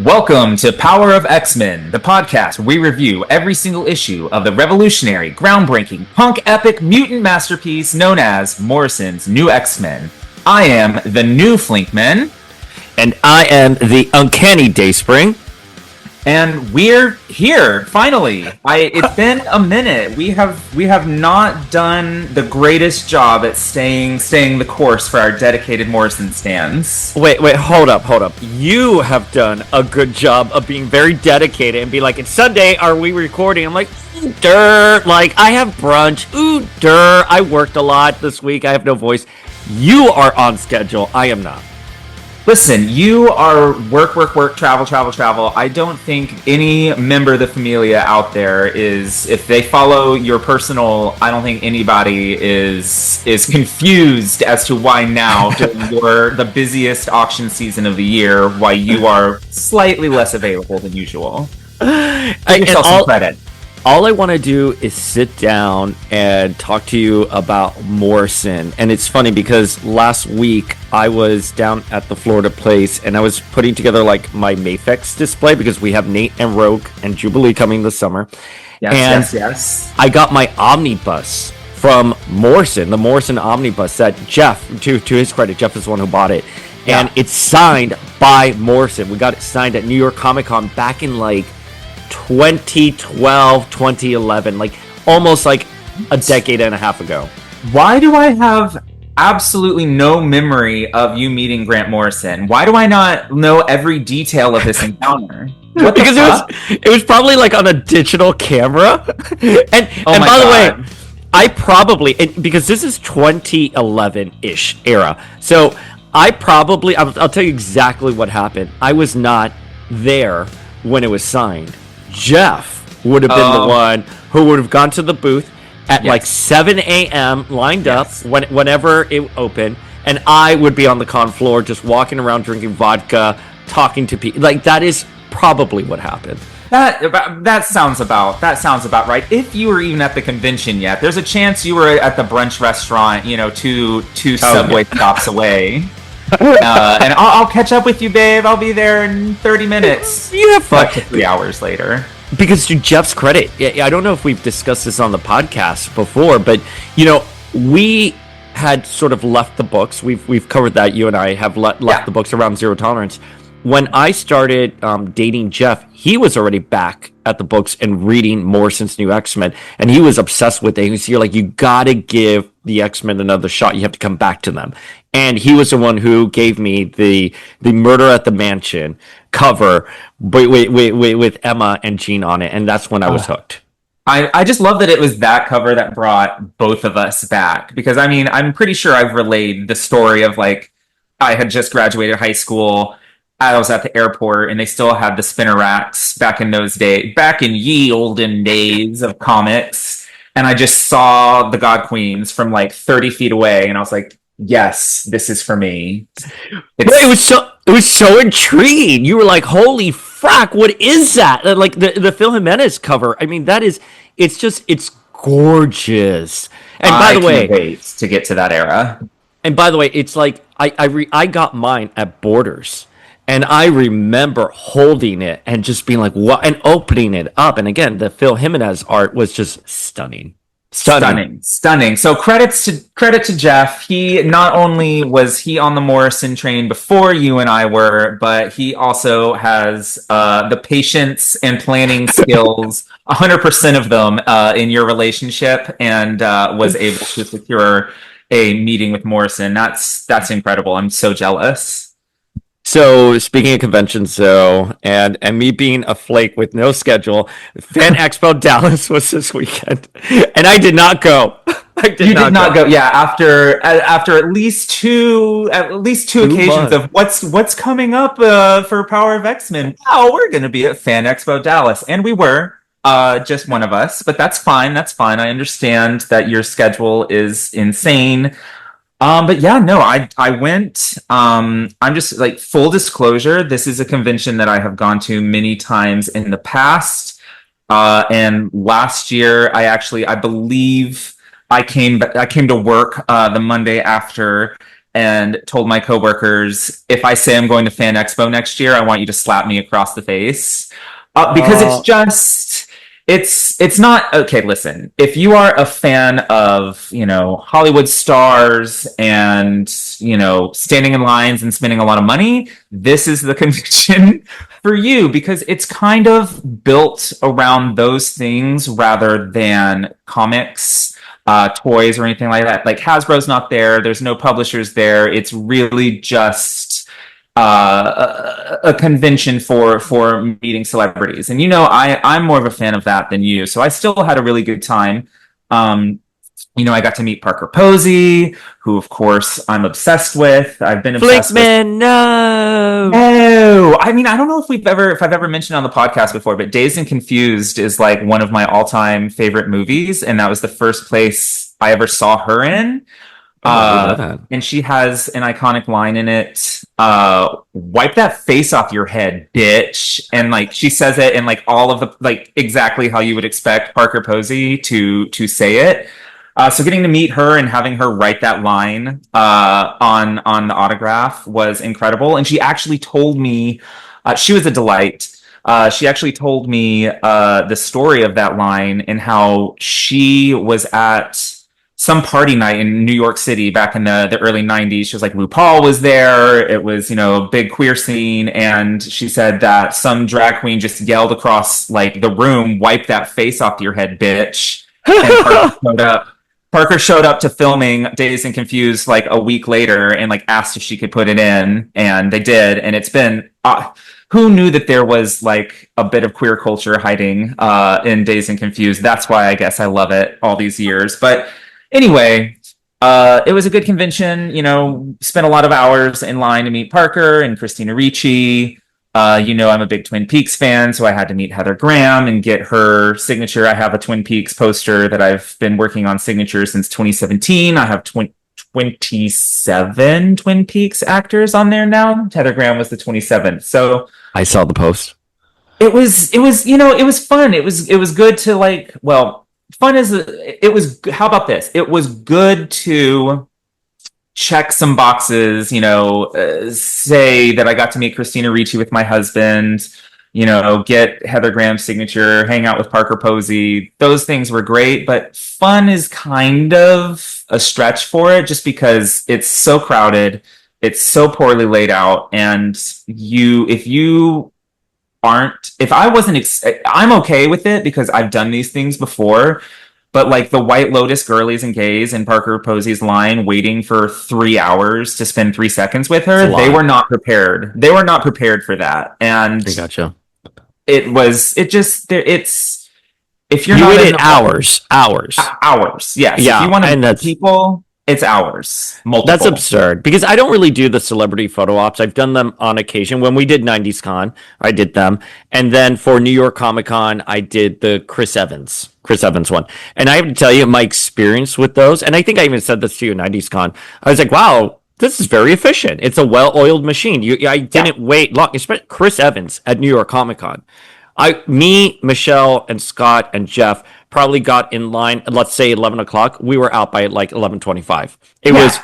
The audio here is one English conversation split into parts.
Welcome to Power of X-Men, the podcast where we review every single issue of the revolutionary, groundbreaking, punk epic mutant masterpiece known as Morrison's New X-Men. I am the new Flinkman. And I am the Uncanny Dayspring. And we're here, finally. It's been a minute. We have not done the greatest job at staying the course for our dedicated Morrison stands. Wait, hold up. You have done a good job of being very dedicated and be like, it's Sunday, are we recording? I'm like, like, I have brunch. I worked a lot this week. I have no voice. You are on schedule. I am not. Listen, you are work, travel. I don't think any member of the Familia out there is, if they follow your personal, I don't think anybody is confused as to why now, during the busiest auction season of the year, why you are slightly less available than usual. Give yourself some credit. All I want to do is sit down and talk to you about Morrison. And it's funny because last week I was down at the Florida place and I was putting together like my Mafex display because we have Nate and Rogue and Jubilee coming this summer. Yes. I got my omnibus from Morrison, the Morrison omnibus that Jeff, to his credit, Jeff is the one who bought it. Yeah. And it's signed by Morrison. We got it signed at New York Comic Con back in like 2012, 2011, like almost like a decade and a half ago. Why do I have absolutely no memory of you meeting Grant Morrison? Why do I not know every detail of this encounter? Because it was probably like on a digital camera. and by the way, I probably, because this is 2011-ish era, so I'll tell you exactly what happened. I was not there when it was signed. Jeff would have been the one who would have gone to the booth at like 7 a.m. lined up whenever it opened, and I would be on the con floor just walking around drinking vodka, talking to people. Like, that is probably what happened. That sounds about right. If you were even at the convention yet, there's a chance you were at the brunch restaurant, two subway stops away. And I'll catch up with you, babe. I'll be there in 30 minutes. You have fun. 3 hours later. Because to Jeff's credit, I don't know if we've discussed this on the podcast before, but we had sort of left the books. We've covered that. You and I have left the books around Zero Tolerance. When I started dating Jeff, he was already back at the books and reading Morrison's New X-Men, and he was obsessed with it. You're like, you gotta give the X-Men another shot. You have to come back to them. And he was the one who gave me the Murder at the Mansion cover with Emma and Jean on it, and that's when I was hooked. I just love that it was that cover that brought both of us back, because I mean, I'm pretty sure I've relayed the story of, like, I had just graduated high school. I was at the airport and they still had the spinner racks back in ye olden days of comics. And I just saw the God Queens from like 30 feet away. And I was like, yes, this is for me. It was so intriguing. You were like, holy frack, what is that? Like the Phil Jimenez cover. I mean, it's gorgeous. And by the way, I can't wait to get to that era. And by the way, it's like, I got mine at Borders. And I remember holding it and just being like, what? And opening it up. And again, the Phil Jimenez art was just stunning. So credit to Jeff. He not only was he on the Morrison train before you and I were, but he also has the patience and planning skills, 100% of them, in your relationship, and was able to secure a meeting with Morrison. That's incredible. I'm so jealous. So, speaking of conventions, and me being a flake with no schedule, Fan Expo Dallas was this weekend, and I did not go. You did not go. Yeah, after at least two occasions of what's coming up for Power of X-Men. Oh, we're going to be at Fan Expo Dallas, and we were just one of us, but that's fine. I understand that your schedule is insane. But yeah, no, I went. I'm just like, full disclosure, this is a convention that I have gone to many times in the past. And last year, I believe I came to work the Monday after, and told my coworkers, if I say I'm going to Fan Expo next year, I want you to slap me across the face. Because it's just, it's not, okay, listen, if you are a fan of, Hollywood stars and, standing in lines and spending a lot of money, this is the convention for you, because it's kind of built around those things rather than comics, toys, or anything like that. Like, Hasbro's not there, there's no publishers there. It's really just a convention for meeting celebrities. And I'm more of a fan of that than you, so I still had a really good time. I got to meet Parker Posey, who of course I'm obsessed with. I've been obsessed Flickman, with. No. I mean, I don't know if I've ever mentioned on the podcast before, but Dazed and Confused is like one of my all-time favorite movies, and that was the first place I ever saw her in. And she has an iconic line in it, wipe that face off your head, bitch. And like she says it in like all of the, like, exactly how you would expect Parker Posey to say it. So getting to meet her and having her write that line on the autograph was incredible. And she actually told me, she was a delight. She actually told me the story of that line and how she was at some party night in New York City back in the early 90s. She was like, RuPaul was there. It was, big queer scene. And she said that some drag queen just yelled across like the room, wipe that face off your head, bitch. And Parker showed up to filming Dazed and Confused like a week later and like asked if she could put it in, and they did. And it's been, who knew that there was like a bit of queer culture hiding in Dazed and Confused? That's why I guess I love it all these years. But anyway, it was a good convention. Spent a lot of hours in line to meet Parker and Christina Ricci. I'm a big Twin Peaks fan, so I had to meet Heather Graham and get her signature. I have a Twin Peaks poster that I've been working on signature since 2017. I have 27 Twin Peaks actors on there now. Heather Graham was the 27th. So I saw the post. It was fun. It was good to how about this? It was good to check some boxes, say that I got to meet Christina Ricci with my husband, get Heather Graham's signature, hang out with Parker Posey. Those things were great, but fun is kind of a stretch for it just because it's so crowded, it's so poorly laid out, and I'm okay with it because I've done these things before. But like the White Lotus girlies and gays in Parker Posey's line waiting for 3 hours to spend 3 seconds with her, they were not prepared. They were not prepared for that. And I gotcha. If you're not waited hours. Yes. Yeah. If you want to meet people, it's hours. Multiple. That's absurd because I don't really do the celebrity photo ops. I've done them on occasion. When we did 90s Con, I did them. And then for New York Comic Con, I did the Chris Evans one. And I have to tell you, my experience with those, and I think I even said this to you 90s Con, I was like, wow, this is very efficient. It's a well-oiled machine. I didn't wait long. Especially Chris Evans at New York Comic Con. Me, Michelle, and Scott, and Jeff probably got in line, let's say 11 o'clock. We were out by like 11:25. It was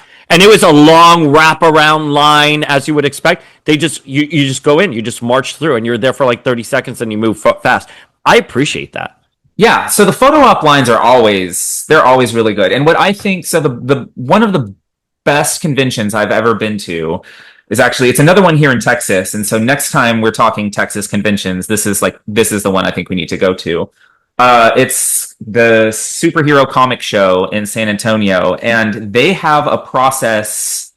a long wraparound line, as you would expect. You just go in, you just march through, and you're there for like 30 seconds, and you move fast. I appreciate that. Yeah, so the photo op lines they're always really good. And what I think, so the one of the best conventions I've ever been to is actually, it's another one here in Texas. And so next time we're talking Texas conventions, this is the one I think we need to go to. It's the Superhero Comic Show in San Antonio, and they have a process.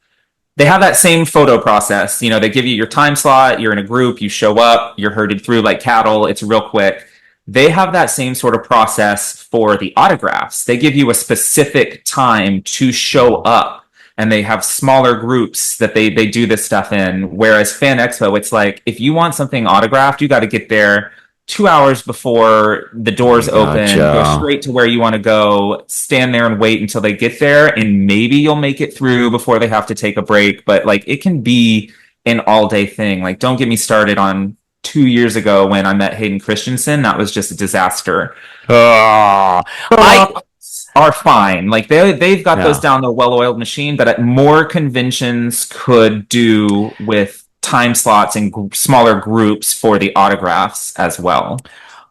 They have that same photo process. They give you your time slot, you're in a group, you show up, you're herded through like cattle. It's real quick. They have that same sort of process for the autographs. They give you a specific time to show up, and they have smaller groups that they do this stuff in. Whereas Fan Expo, it's like, if you want something autographed, you got to get there 2 hours before the doors open, go straight to where you want to go, stand there and wait until they get there, and maybe you'll make it through before they have to take a break. But like, it can be an all-day thing. Like, don't get me started on 2 years ago when I met Hayden Christensen. That was just a disaster. are fine. Like they've got those Yeah. down the well-oiled machine, but more conventions could do with time slots and smaller groups for the autographs as well.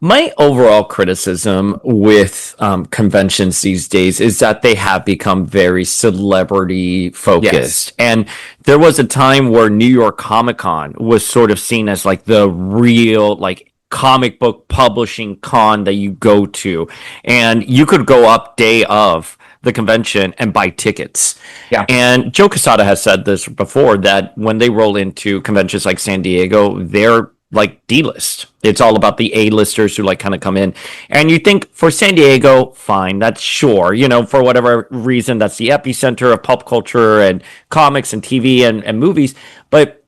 My overall criticism with conventions these days is that they have become very celebrity Yes. focused. And there was a time where New York Comic Con was sort of seen as like the real, like, comic book publishing con that you go to. And you could go up day of the convention and buy tickets. Yeah. And Joe Quesada has said this before that when they roll into conventions like San Diego, they're like D-list. It's all about the A-listers who like kind of come in. And you think for San Diego, fine, that's sure. You know, for whatever reason, that's the epicenter of pop culture and comics and TV and movies. But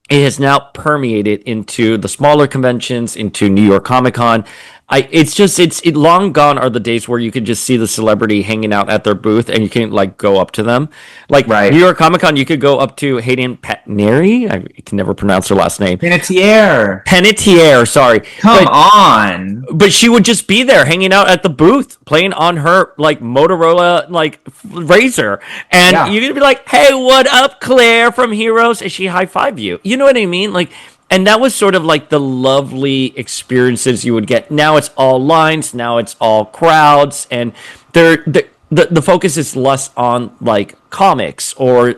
it has now permeated into the smaller conventions, into New York Comic Con. It's long gone are the days where you could just see the celebrity hanging out at their booth and you can like go up to them. Like Right. New York Comic Con, you could go up to Hayden Panettiere. I can never pronounce her last name. Panettiere, sorry. Come on. But she would just be there hanging out at the booth playing on her like Motorola like Razor. And you're gonna be like, hey, what up, Claire from Heroes? And she high five you. You know what I mean? Like, and that was sort of like the lovely experiences you would get. Now it's all lines, now it's all crowds, and the focus is less on like comics or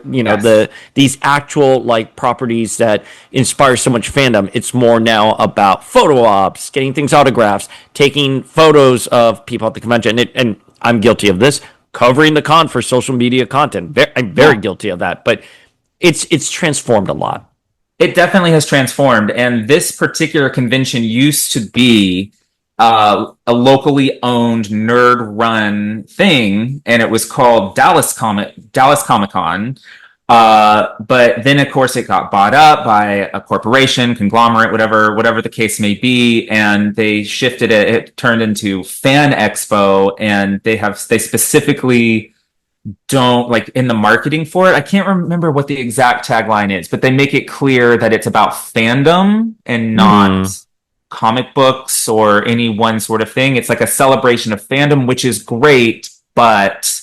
these actual like properties that inspire so much fandom. It's more now about photo ops, getting things autographs, taking photos of people at the convention, and I'm guilty of this, covering the con for social media content. I'm very guilty of that, but it's transformed a lot. It definitely has transformed, and this particular convention used to be a locally owned nerd-run thing, and it was called Dallas Comic Con. But then, of course, it got bought up by a corporation, conglomerate, whatever the case may be, and they shifted it. It turned into Fan Expo, and they specifically don't like in the marketing for it. I can't remember what the exact tagline is, but they make it clear that it's about fandom and not comic books or any one sort of thing. It's like a celebration of fandom, which is great. But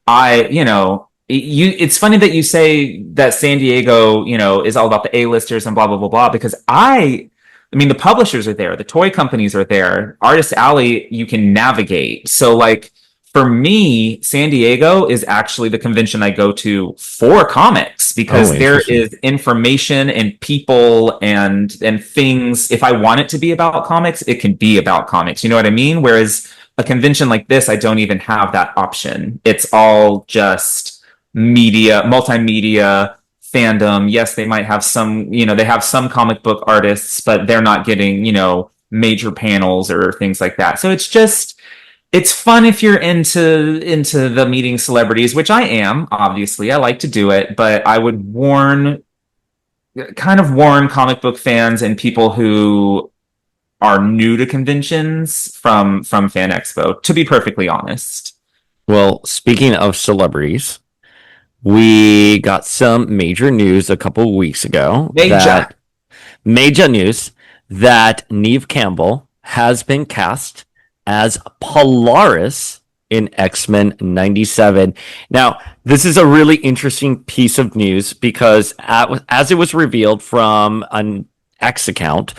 it's funny that you say that San Diego, is all about the A-listers and blah, blah, blah, blah, because I mean, the publishers are there, the toy companies are there, Artist Alley, you can navigate. So like, for me, San Diego is actually the convention I go to for comics because there is information and people and things. If I want it to be about comics, it can be about comics. You know what I mean? Whereas a convention like this, I don't even have that option. It's all just media, multimedia, fandom. Yes, they might have some, they have some comic book artists, but they're not getting, major panels or things like that. So it's fun if you're into the meeting celebrities, which I am, obviously. I like to do it, but I would warn comic book fans and people who are new to conventions from Fan Expo, to be perfectly honest. Well, speaking of celebrities, we got some major news a couple of weeks ago. Major news that Neve Campbell has been cast as Polaris in X-Men 97. Now, this is a really interesting piece of news because as it was revealed from an X account,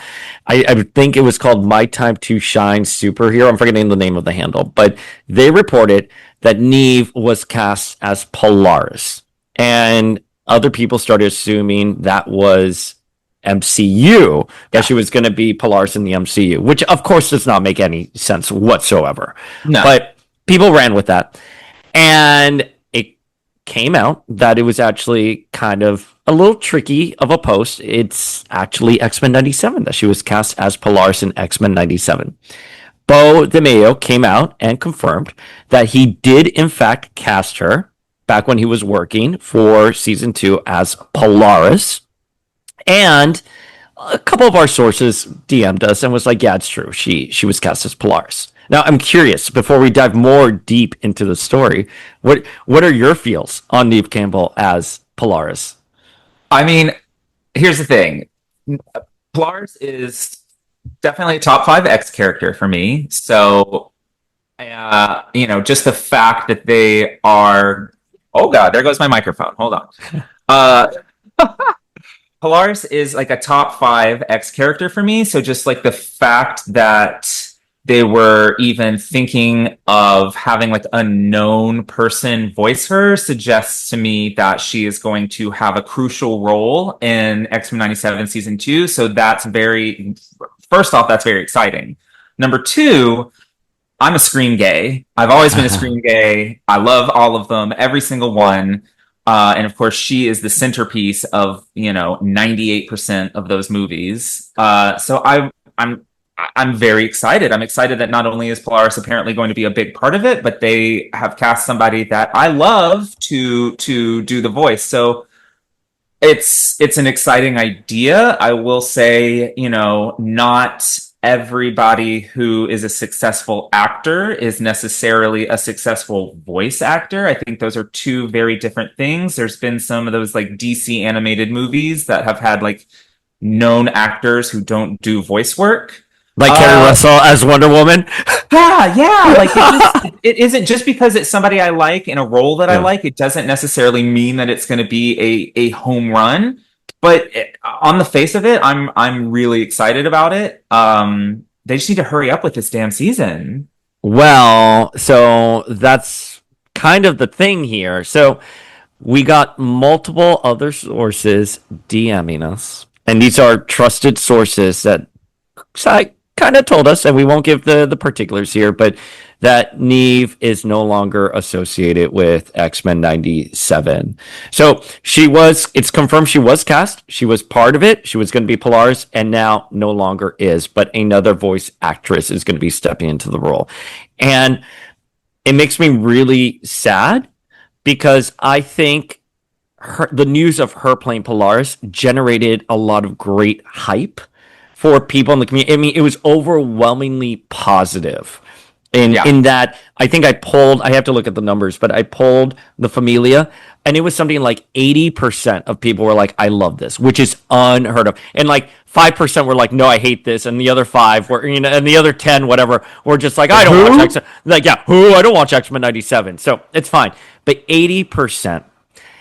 I think it was called My Time to Shine Superhero. I'm forgetting the name of the handle, but they reported that Neve was cast as Polaris. And other people started assuming that was MCU, that she was going to be Polaris in the MCU, which of course does not make any sense whatsoever. No. But people ran with that. And it came out that it was actually kind of a little tricky of a post. It's actually X-Men 97 that she was cast as Polaris in X-Men 97. Bo DeMaio came out and confirmed that he did in fact cast her back when he was working for season 2 as Polaris. And a couple of our sources DM'd us and was like, yeah, it's true. She was cast as Polaris. Now, I'm curious, before we dive more deep into the story, what are your feels on Neve Campbell as Polaris? I mean, here's the thing. Polaris is definitely a top 5 X character for me. So just the fact that they are. Oh God, there goes my microphone. Hold on. Uh, Polaris is like a top 5 X character for me. So just like the fact that they were even thinking of having like a known person voice her suggests to me that she is going to have a crucial role in X-Men 97 season 2. So first off, that's very exciting. Number 2, I'm a Scream gay. I've always been a Scream gay. I love all of them, every single one. And of course, she is the centerpiece of 98% of those movies. So I'm very excited. I'm excited that not only is Polaris apparently going to be a big part of it, but they have cast somebody that I love to do the voice. So it's an exciting idea. I will say, not everybody who is a successful actor is necessarily a successful voice actor. I think those are two very different things. There's been some of those like DC animated movies that have had like known actors who don't do voice work. Like Kerry Russell as Wonder Woman. Yeah. Like it isn't just because it's somebody I like in a role that I like. It doesn't necessarily mean that it's going to be a home run. But on the face of it, I'm really excited about it. They just need to hurry up with this damn season. Well, so that's kind of the thing here. So we got multiple other sources DMing us, and these are trusted sources that kind of told us, and we won't give the particulars here, but that Neve is no longer associated with X-Men 97. So it's confirmed she was cast. She was part of it. She was going to be Polaris, and now no longer is, but another voice actress is going to be stepping into the role. And it makes me really sad because I think the news of her playing Polaris generated a lot of great hype for people in the community. I mean, it was overwhelmingly positive. In that, I think I have to look at the numbers, but I polled the Familia, and it was something like 80% of people were like, I love this, which is unheard of. And like 5% were like, no, I hate this. And the other 5 were, and the other 10, whatever, were just like, I don't watch X-Men. Like, I don't watch X-Men 97. So it's fine. But 80%.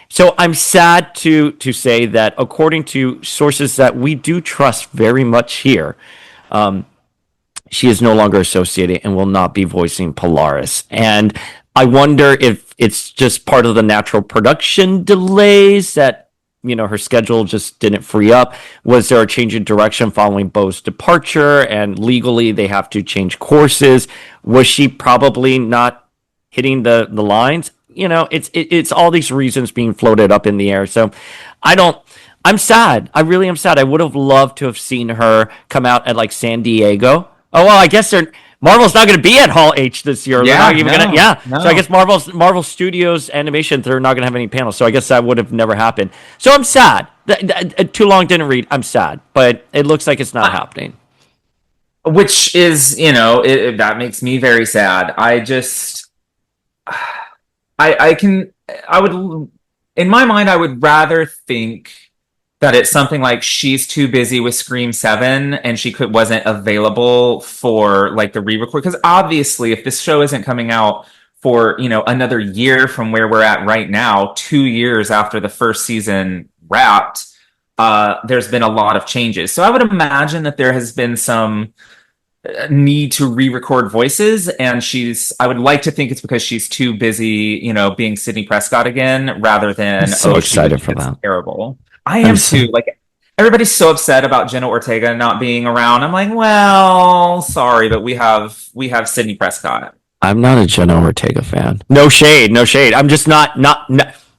So I'm sad to say that according to sources that we do trust very much here, she is no longer associated and will not be voicing Polaris. And I wonder if it's just part of the natural production delays that, her schedule just didn't free up. Was there a change in direction following Bo's departure, and legally they have to change courses? Was she probably not hitting the lines? It's all these reasons being floated up in the air. So I'm sad. I really am sad. I would have loved to have seen her come out at like San Diego. Oh, well, I guess Marvel's not going to be at Hall H this year. Yeah, no. So I guess Marvel Studios Animation, they're not going to have any panels. So I guess that would have never happened. So I'm sad. Too long didn't read. I'm sad, but it looks like it's not happening. Which is, that makes me very sad. In my mind, I would rather think that it's something like she's too busy with Scream 7 and she wasn't available for like the re-record. Because obviously, if this show isn't coming out for, another year from where we're at right now, 2 years after the first season wrapped, there's been a lot of changes. So I would imagine that there has been some need to re-record voices, and I would like to think it's because she's too busy, being Sidney Prescott again, rather than I'm so excited for that. Terrible. I am too. Like, everybody's so upset about Jenna Ortega not being around. I'm like, well, sorry, but we have Sidney Prescott. I'm not a Jenna Ortega fan. No shade. I'm just not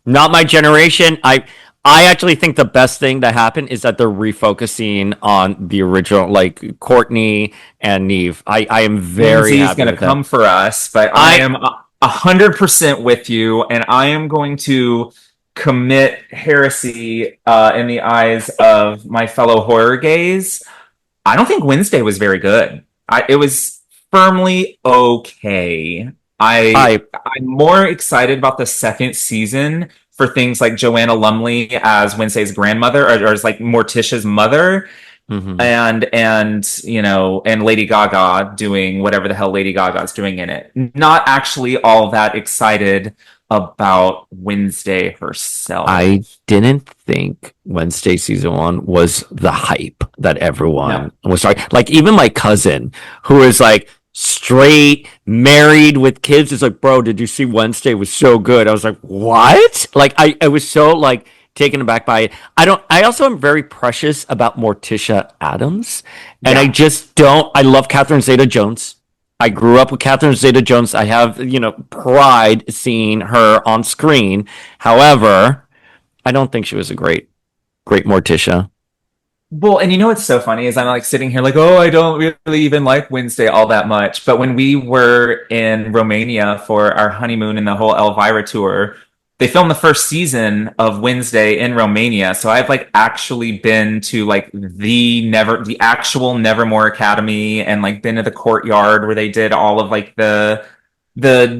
my generation. I actually think the best thing that happened is that they're refocusing on the original, like Courtney and Neve. I am very happy going to come for us, but I am 100% with you, and I am going to commit heresy in the eyes of my fellow horror gays. I don't think Wednesday was very good. It was firmly okay. I'm more excited about the second season for things like Joanna Lumley as Wednesday's grandmother, or as like Morticia's mother, and and Lady Gaga doing whatever the hell Lady Gaga's doing in it. Not actually all that excited about Wednesday herself. I didn't think Wednesday season 1 was the hype that everyone was talking. Like, even my cousin, who is like straight, married with kids, is like, bro, did you see Wednesday was so good? I was like, what? Like, I was so like taken aback by it. I also am very precious about Morticia Addams, and I just don't. I love Catherine Zeta-Jones. I grew up with Catherine Zeta-Jones. I have, pride seeing her on screen. However, I don't think she was a great Morticia. Well, and what's so funny is I'm like sitting here like, oh, I don't really even like Wednesday all that much. But when we were in Romania for our honeymoon and the whole Elvira tour, they filmed the first season of Wednesday in Romania. So I've like actually been to like the actual Nevermore Academy, and like been to the courtyard where they did all of like the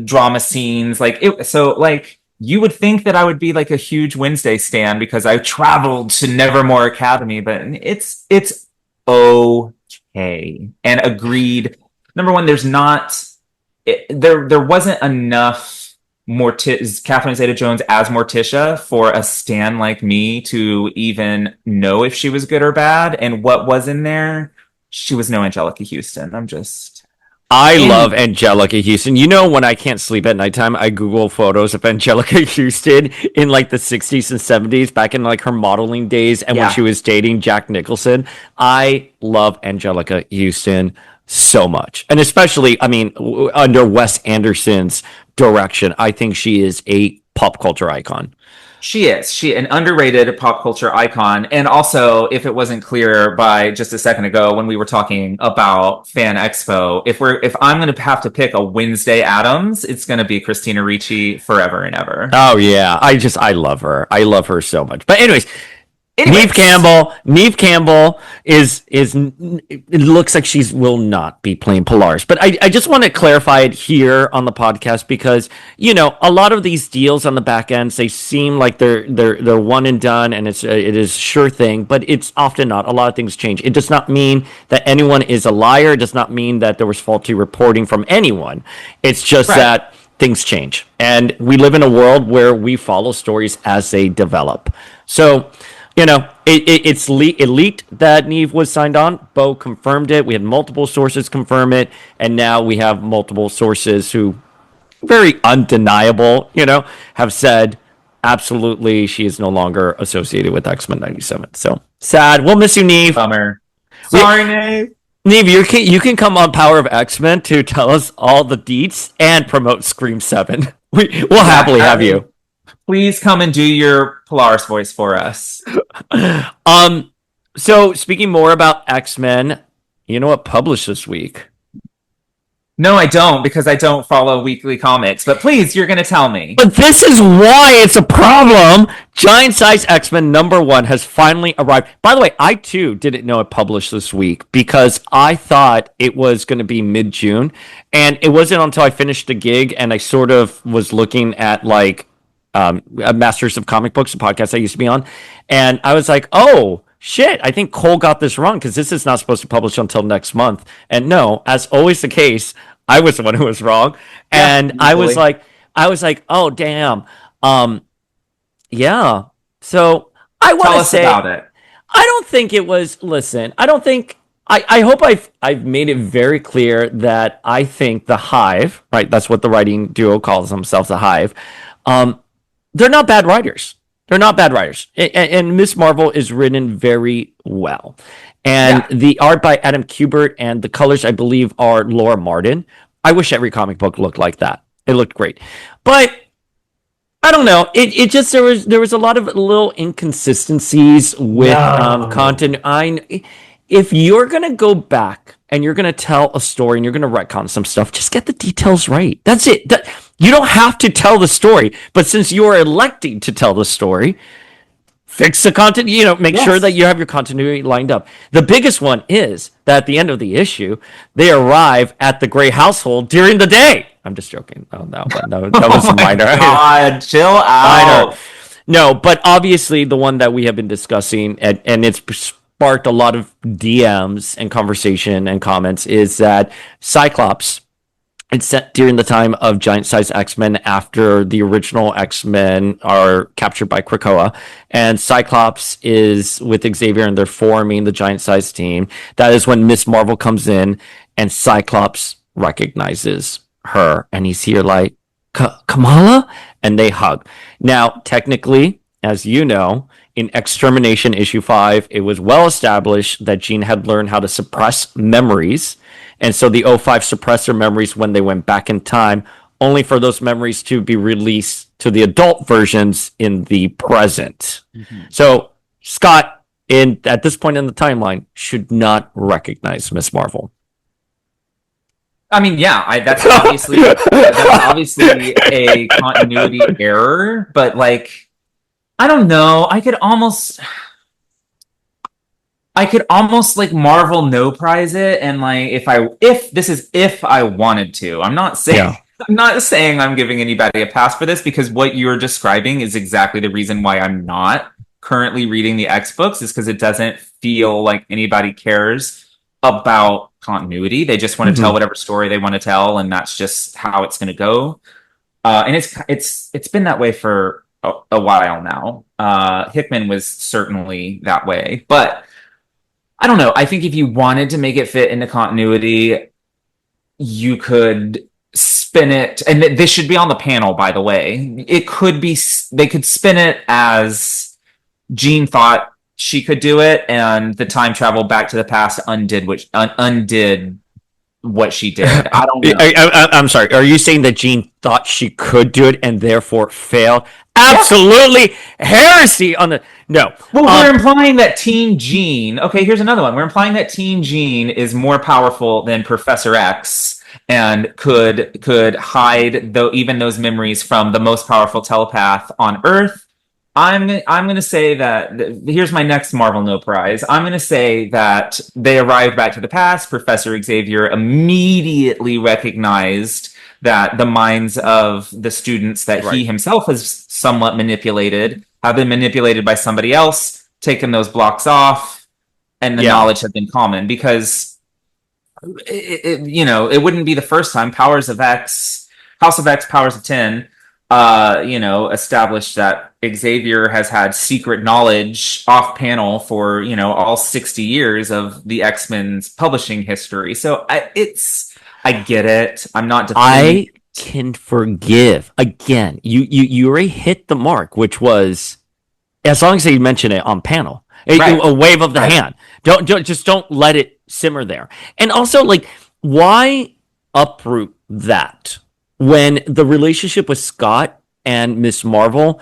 drama scenes. Like you would think that I would be like a huge Wednesday stan because I traveled to Nevermore Academy, but it's okay. And agreed. Number one, there wasn't enough Catherine Zeta-Jones as Morticia for a stan like me to even know if she was good or bad. And what was in there, she was no Angelica Houston. I love Angelica Houston. When I can't sleep at nighttime, I Google photos of Angelica Houston in like the 60s and 70s, back in like her modeling days, and when she was dating Jack Nicholson. I love Angelica Houston so much. And especially, under Wes Anderson's direction, I think she is a pop culture icon. She is. An underrated pop culture icon. And also, if it wasn't clear by just a second ago when we were talking about Fan Expo, if I'm going to have to pick a Wednesday Addams, it's going to be Christina Ricci forever and ever. Oh yeah, I love her. I love her so much. But anyways, Neve Campbell is it looks like she will not be playing Polaris. But I just want to clarify it here on the podcast because, a lot of these deals on the back ends, they seem like they're one and done, and it is sure thing, but it's often not. A lot of things change. It does not mean that anyone is a liar. It does not mean that there was faulty reporting from anyone. It's just that things change. And we live in a world where we follow stories as they develop. So, it leaked that Neve was signed on. Bo confirmed it. We had multiple sources confirm it. And now we have multiple sources who, very undeniable, have said, absolutely, she is no longer associated with X-Men 97. So, sad. We'll miss you, Neve. Bummer. Sorry, Neve. Neve, you can come on Power of X-Men to tell us all the deets and promote Scream 7. We'll happily have you. Please come and do your Polaris voice for us. So speaking more about X-Men, you know what published this week? No, I don't, because I don't follow weekly comics. But please, you're going to tell me. But this is why it's a problem. Giant Size X-Men #1 has finally arrived. By the way, I too didn't know it published this week because I thought it was going to be mid-June. And it wasn't until I finished the gig and I sort of was looking at like Masters of Comic Books, a podcast I used to be on. And I was like, oh, shit, I think Cole got this wrong because this is not supposed to publish until next month. And no, as always the case, I was the one who was wrong. And I was like, oh, damn. Yeah. So I want to say, tell us about it. I don't think it was, listen, I don't think, I hope I've made it very clear that I think the Hive, right? That's what the writing duo calls themselves, the Hive. They're not bad writers. They're not bad writers. And Miss Marvel is written very well. And the art by Adam Kubert and the colors, I believe, are Laura Martin. I wish every comic book looked like that. It looked great. But I don't know. It just, there was a lot of little inconsistencies with content. If you're going to go back and you're going to tell a story and you're going to retcon some stuff, just get the details right. That's it. You don't have to tell the story, but since you're electing to tell the story, fix the content, make sure that you have your continuity lined up. The biggest one is that at the end of the issue, they arrive at the Grey household during the day. I'm just joking. Oh, no, that was minor. God, chill out. Minor. No, but obviously the one that we have been discussing, and it's sparked a lot of DMs and conversation and comments is that Cyclops, it's set during the time of Giant Size X-Men after the original X-Men are captured by Krakoa. And Cyclops is with Xavier and they're forming the Giant Size team. That is when Miss Marvel comes in and Cyclops recognizes her. And he's here like, Kamala? And they hug. Now, technically, as you know, in Extermination issue 5, it was well established that Jean had learned how to suppress memories. And so the O5 suppressed their memories when they went back in time, only for those memories to be released to the adult versions in the present. Mm-hmm. So Scott, at this point in the timeline, should not recognize Miss Marvel. I mean, yeah, that's obviously a continuity error, but like, I don't know. I could almost like Marvel no prize it, and like if I wanted to. I'm not saying I'm giving anybody a pass for this, because what you're describing is exactly the reason why I'm not currently reading the X books, is because it doesn't feel like anybody cares about continuity. They just want to tell whatever story they want to tell, and that's just how it's going to go. And it's been that way for a while now. Hickman was certainly that way, but I don't know. I think if you wanted to make it fit into continuity, you could spin it, and this should be on the panel, by the way. It could be, they could spin it as Jean thought she could do it, and the time travel back to the past undid what she did. I don't know. I'm sorry. Are you saying that Jean thought she could do it and therefore failed? Absolutely heresy on the no. Well, we're implying that Teen Jean. Okay, here's another one. We're implying that Teen Jean is more powerful than Professor X and could hide even those memories from the most powerful telepath on Earth. I'm going to say that here's my next Marvel No Prize. I'm going to say that they arrived back to the past. Professor Xavier immediately recognized that the minds of the students that he himself has somewhat manipulated have been manipulated by somebody else, taken those blocks off, and the knowledge had been common, because it wouldn't be the first time House of X, Powers of 10, established that Xavier has had secret knowledge off panel for, all 60 years of the X-Men's publishing history. So I get it. I'm not defending. I can forgive. Again, you already hit the mark, which was, as long as you mention it on panel, a wave of the hand. Don't let it simmer there. And also, like, why uproot that when the relationship with Scott and Miss Marvel,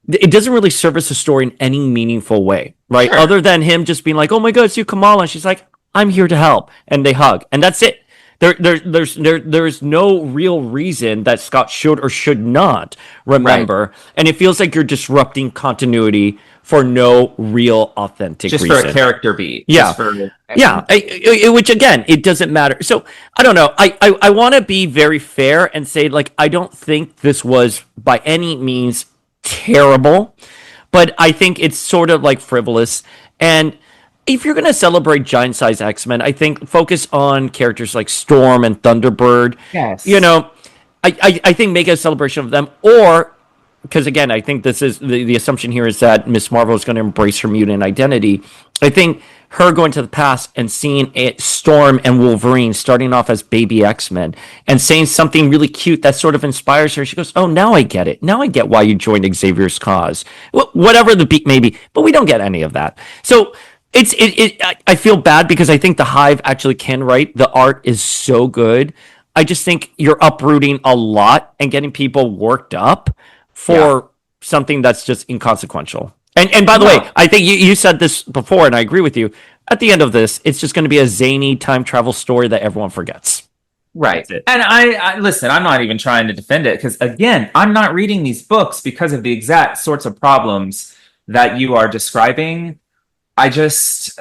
it doesn't really service the story in any meaningful way, right? Sure. Other than him just being like, "Oh my God, it's you, Kamala," and she's like, "I'm here to help," and they hug, and that's it. There's no real reason that Scott should or should not remember, and it feels like you're disrupting continuity for no real authentic reason. Just for a character beat. Yeah. Which again, it doesn't matter. So I don't know. I want to be very fair and say, like, I don't think this was by any means terrible, but I think it's sort of like frivolous. And if you're going to celebrate Giant Size X-Men, I think focus on characters like Storm and Thunderbird. Yes. I think make a celebration of them, or because again, I think this is the assumption here is that Miss Marvel is going to embrace her mutant identity. I think her going to the past and seeing Storm and Wolverine starting off as baby X-Men and saying something really cute that sort of inspires her. She goes, "Oh, now I get it. Now I get why you joined Xavier's cause." Whatever the beat may be, but we don't get any of that. So I feel bad because I think the Hive actually can write. The art is so good. I just think you're uprooting a lot and getting people worked up for something that's just inconsequential. And by the way, I think you said this before, and I agree with you. At the end of this, it's just going to be a zany time travel story that everyone forgets. Right. And I listen, I'm not even trying to defend it, because again, I'm not reading these books because of the exact sorts of problems that you are describing. I just,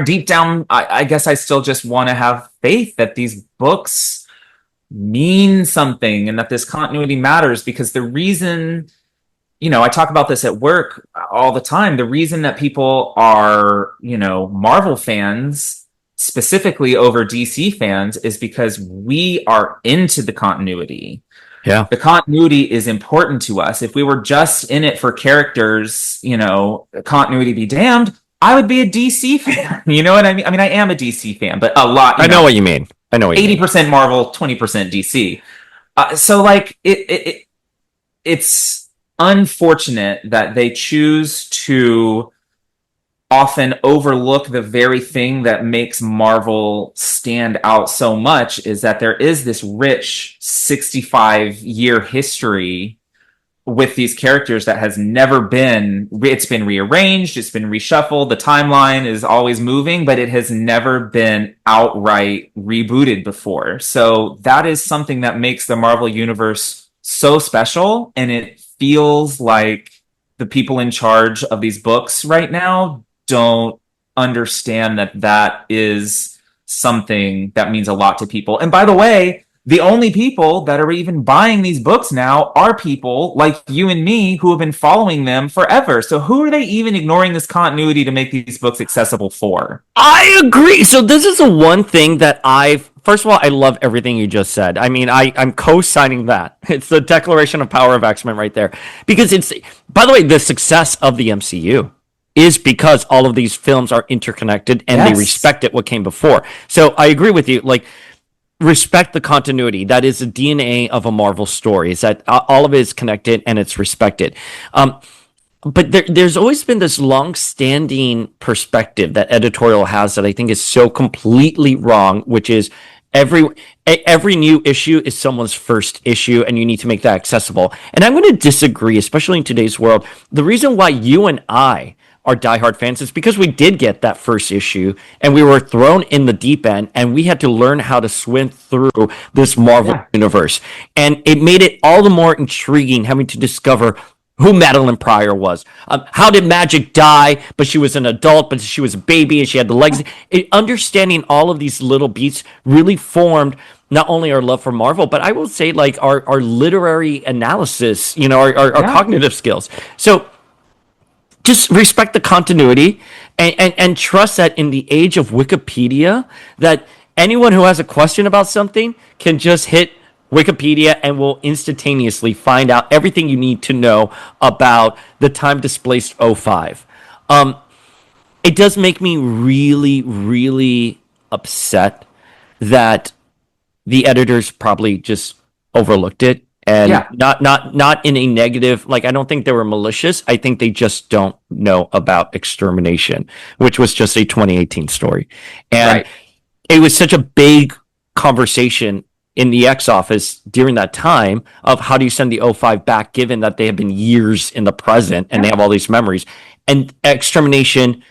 deep down, I guess I still just want to have faith that these books mean something and that this continuity matters, because the reason I talk about this at work all the time. The reason that people are, Marvel fans specifically over DC fans is because we are into the continuity. Yeah. The continuity is important to us. If we were just in it for characters, continuity be damned, I would be a DC fan. You know what I mean? I mean, I am a DC fan, but a lot. I know what you mean. 80% Marvel, 20% DC. So like it's unfortunate that they choose to often overlook the very thing that makes Marvel stand out so much, is that there is this rich 65-year history with these characters that has never been, it's been rearranged, it's been reshuffled, the timeline is always moving, but it has never been outright rebooted before. So that is something that makes the Marvel universe so special, and it feels like the people in charge of these books right now don't understand that that is something that means a lot to people. And by the way, the only people that are even buying these books now are people like you and me who have been following them forever. So who are they even ignoring this continuity to make these books accessible for? I agree. So this is the one thing that first of all, I love everything you just said. I mean, I'm co-signing that. It's the declaration of power of X-Men right there. Because it's, by the way, the success of the MCU is because all of these films are interconnected and they respect what came before. So I agree with you. Like, respect the continuity. That is the DNA of a Marvel story, is that all of it is connected and it's respected. But there's always been this long-standing perspective that editorial has that I think is so completely wrong, which is every new issue is someone's first issue, and you need to make that accessible. And I'm going to disagree, especially in today's world. The reason why you and I are diehard fans is because we did get that first issue and we were thrown in the deep end and we had to learn how to swim through this Marvel universe. And it made it all the more intriguing having to discover who Madeline Pryor was. How did Magic die, but she was an adult, but she was a baby and she had the legs. Understanding all of these little beats really formed not only our love for Marvel, but I will say like our literary analysis, our cognitive skills. So just respect the continuity and trust that in the age of Wikipedia, that anyone who has a question about something can just hit Wikipedia and will instantaneously find out everything you need to know about the time displaced '05. It does make me really, really upset that the editors probably just overlooked it. And not in a negative, like, I don't think they were malicious. I think they just don't know about Extermination, which was just a 2018 story. And it was such a big conversation in the X office during that time of how do you send the '05 back, given that they have been years in the present and they have all these memories. And Extermination,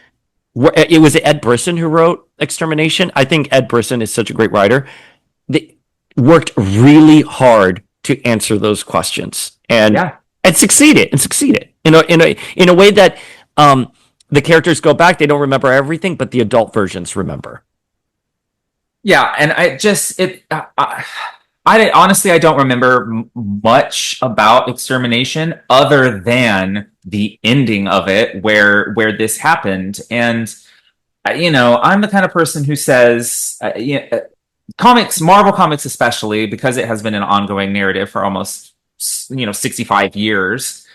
it was Ed Brisson who wrote Extermination. I think Ed Brisson is such a great writer. They worked really hard to answer those questions and succeeded in a way that the characters go back, they don't remember everything, but the adult versions remember. And I honestly, I don't remember much about Extermination other than the ending of it where this happened. And I'm the kind of person who says comics, Marvel Comics especially, because it has been an ongoing narrative for almost 65 years.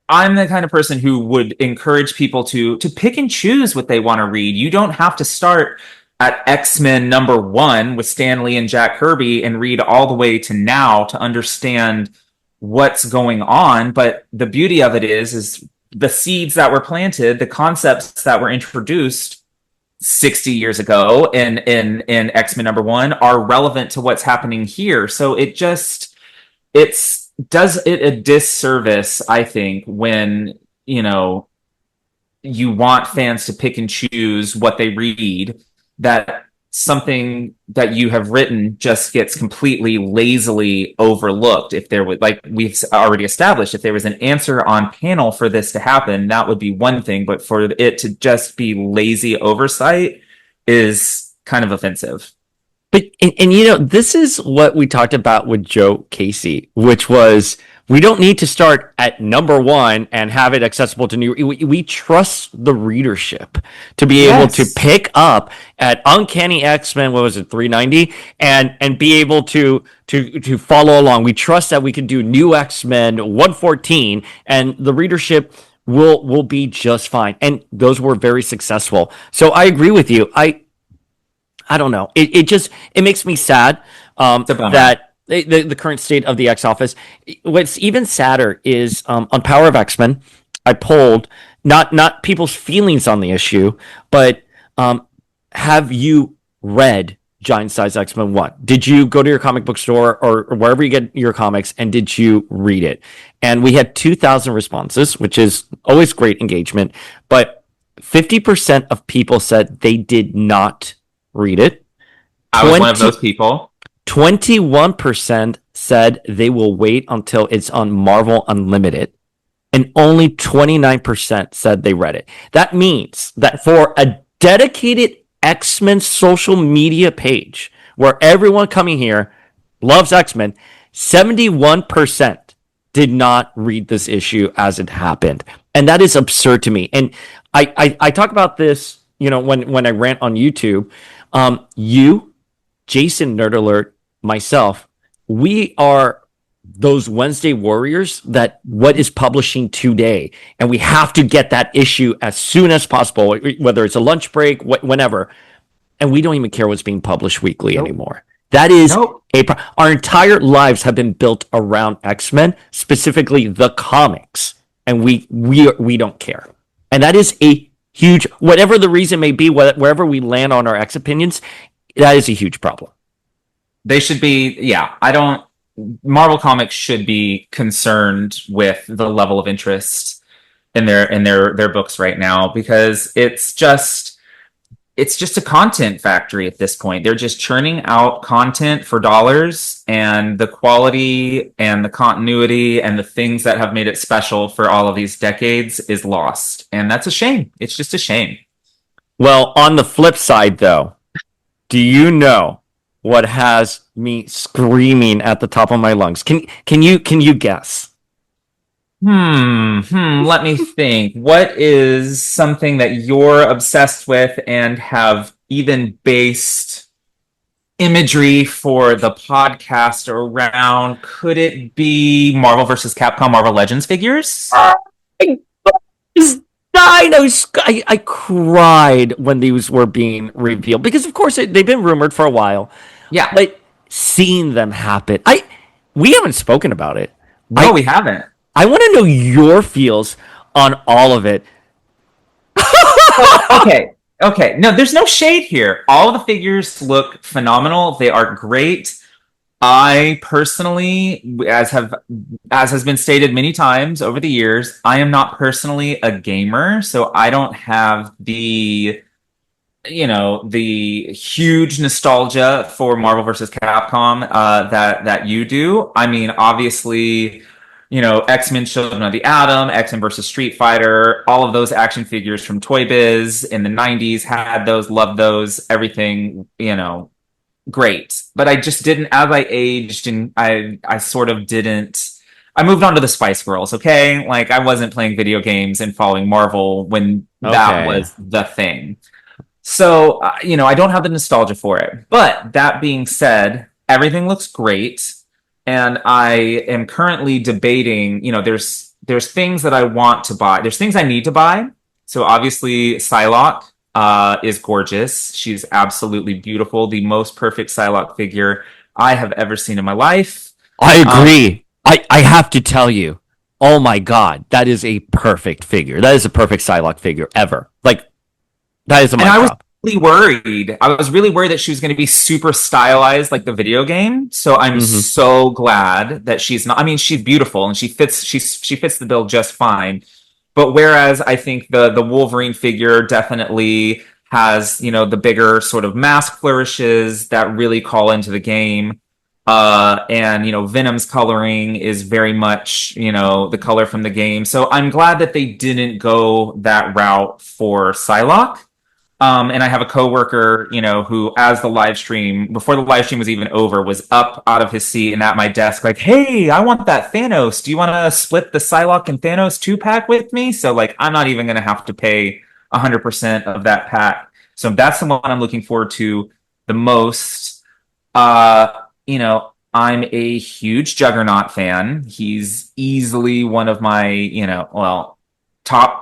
I'm the kind of person who would encourage people to pick and choose what they want to read. You don't have to start at X-Men #1 with Stan Lee and Jack Kirby and read all the way to now to understand what's going on. But the beauty of it is the seeds that were planted, the concepts that were introduced 60 years ago in X-Men #1 are relevant to what's happening here. So it does it a disservice, I think, when you want fans to pick and choose what they read, that something that you have written just gets completely lazily overlooked. If there was, like we've already established, if there was an answer on panel for this to happen, that would be one thing, but for it to just be lazy oversight is kind of offensive. But and this is what we talked about with Joe Casey, which was We don't need to start at number one and have it accessible to new. We trust the readership to be able to Yes. pick up at Uncanny X-Men. What was it, 390, and be able to follow along. We trust that we can do New X-Men 114, and the readership will be just fine. And those were very successful. So I agree with you. I don't know. It makes me sad that the current state of the X office. What's even sadder is on Power of X-Men, I polled not people's feelings on the issue, but have you read Giant Size X-Men 1? Did you go to your comic book store or wherever you get your comics, and did you read it? And we had 2,000 responses, which is always great engagement, but 50% of people said they did not read it. I was one of those people. 21% said they will wait until it's on Marvel Unlimited, and only 29% said they read it. That means that for a dedicated X-Men social media page where everyone coming here loves X-Men, 71% did not read this issue as it happened. And that is absurd to me. And I talk about this, when I rant on YouTube. Jason Nerd Alert, myself, we are those Wednesday warriors that what is publishing today, and we have to get that issue as soon as possible, whether it's a lunch break, whenever, and we don't even care what's being published weekly anymore. That is our entire lives have been built around X-Men, specifically the comics, and we don't care, and that is a huge, whatever the reason may be, wherever we land on our X opinions, that is a huge problem. They should be, Marvel Comics should be concerned with the level of interest in their books right now, because it's just a content factory at this point. They're just churning out content for dollars, and the quality and the continuity and the things that have made it special for all of these decades is lost. And that's a shame. It's just a shame. Well, on the flip side, though, do you know what has me screaming at the top of my lungs? Can you guess? Let me think. What is something that you're obsessed with and have even based imagery for the podcast around? Could it be Marvel vs. Capcom Marvel Legends figures? I cried when these were being revealed, because of course they've been rumored for a while. Yeah, but seeing them happen, we haven't spoken about it. No, we haven't. I want to know your feels on all of it. Okay. No, there's no shade here. All of the figures look phenomenal. They are great. I personally, as has been stated many times over the years, I am not personally a gamer, so I don't have the huge nostalgia for Marvel vs. Capcom that you do. I mean, obviously, X-Men Children of the Atom, X-Men vs. Street Fighter, all of those action figures from Toy Biz in the 90s, had those, loved those, everything, great. But I just didn't, as I aged, and I sort of didn't, I moved on to the Spice Girls, okay? Like, I wasn't playing video games and following Marvel when that was the thing. So, I don't have the nostalgia for it. But that being said, everything looks great. And I am currently debating, there's things that I want to buy. There's things I need to buy. So obviously Psylocke is gorgeous. She's absolutely beautiful. The most perfect Psylocke figure I have ever seen in my life. I agree. I have to tell you, oh my God, that is a perfect figure. That is a perfect Psylocke figure ever. Like, that is a mic drop. I was really worried that she was going to be super stylized like the video game. So I'm so glad that she's not. I mean, she's beautiful and she fits the bill just fine. But whereas I think the Wolverine figure definitely has, the bigger sort of mask flourishes that really call into the game. And Venom's coloring is very much, the color from the game. So I'm glad that they didn't go that route for Psylocke. And I have a coworker, who, before the live stream was even over, was up out of his seat and at my desk, like, "Hey, I want that Thanos. Do you want to split the Psylocke and Thanos 2-pack with me?" So, like, I'm not even going to have to pay 100% of that pack. So that's the one I'm looking forward to the most. I'm a huge Juggernaut fan. He's easily one of my, top.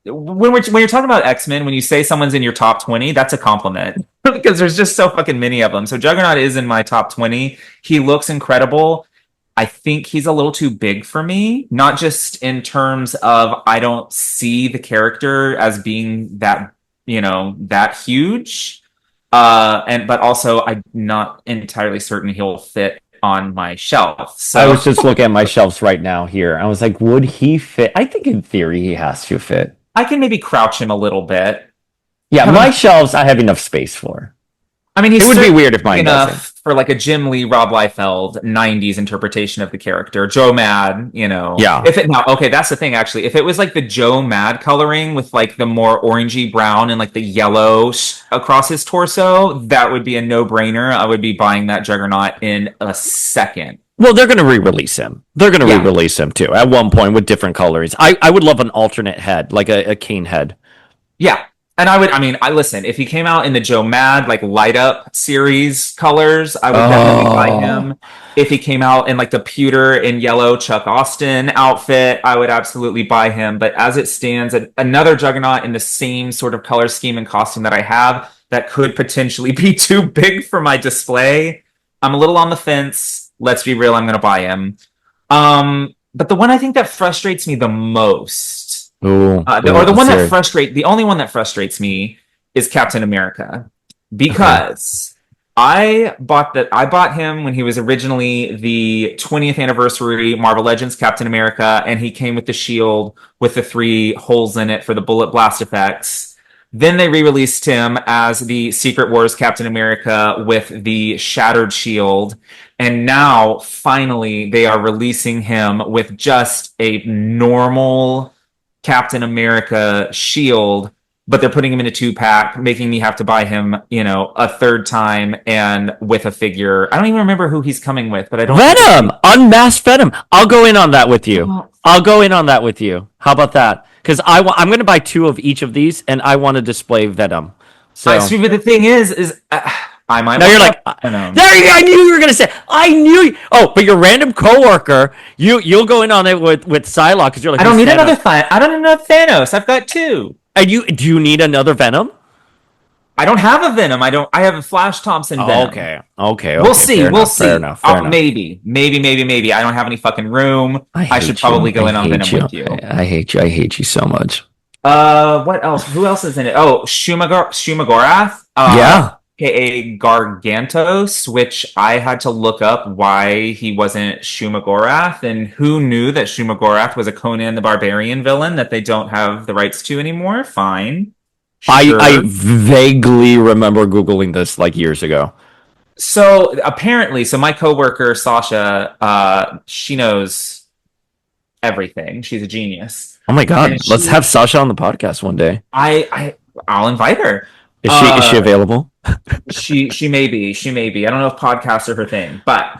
When you're talking about X-Men, when you say someone's in your top 20, that's a compliment because there's just so fucking many of them. So Juggernaut is in my top 20. He looks incredible. I think he's a little too big for me, not just in terms of I don't see the character as being that huge. But also I'm not entirely certain he'll fit on my shelf. So I was just looking at my shelves right now here. I was like, would he fit? I think in theory he has to fit. I can maybe crouch him a little bit. Yeah, my shelves I have enough space for. I mean, it would be weird if mine enough doesn't. For like a Jim Lee, Rob Liefeld 90s interpretation of the character. Joe Mad, Yeah. Okay, that's the thing actually. If it was like the Joe Mad coloring with like the more orangey brown and like the yellow across his torso, that would be a no-brainer. I would be buying that Juggernaut in a second. Well, they're going to re-release him. They're going to re-release him too at one point with different colorings. I would love an alternate head, like a Kane head. Yeah. And I listen, if he came out in the Joe Mad, like light up series colors, I would definitely buy him. If he came out in like the pewter and yellow Chuck Austin outfit, I would absolutely buy him. But as it stands, another Juggernaut in the same sort of color scheme and costume that I have that could potentially be too big for my display, I'm a little on the fence. Let's be real, I'm going to buy him. But the one I think that frustrates me the most, the only one that frustrates me is Captain America, because I bought him when he was originally the 20th anniversary Marvel Legends Captain America, and he came with the shield with the 3 holes in it for the bullet blast effects. Then they re-released him as the Secret Wars Captain America with the shattered shield. And now, finally, they are releasing him with just a normal Captain America shield, but they're putting him in a 2-pack, making me have to buy him, a third time and with a figure. I don't even remember who he's coming with, but I don't. Venom! Unmasked Venom! I'll go in on that with you. How about that? Because I'm going to buy 2 of each of these, and I want to display Venom. So, but the thing is I might. Now you're like, I knew you were going to say. I knew. But your random coworker, you'll go in on it with Psylocke because you're like, I don't need another Thanos. I've got 2. And do you need another Venom? I don't have a Venom. I have a Flash Thompson Venom. Okay. We'll see. Fair enough. Maybe. I don't have any fucking room. I should probably go in on Venom with you. I hate you. I hate you so much. What else? Who else is in it? Oh, Shumagorath. Yeah. AKA Gargantos, which I had to look up why he wasn't Shumagorath, and who knew that Shumagorath was a Conan the Barbarian villain that they don't have the rights to anymore? Fine. Sure. I vaguely remember Googling this like years ago. So apparently, my coworker Sasha, she knows everything. She's a genius. Oh my god, let's have Sasha on the podcast one day. I'll invite her. Is she available? She may be. I don't know if podcasts are her thing, but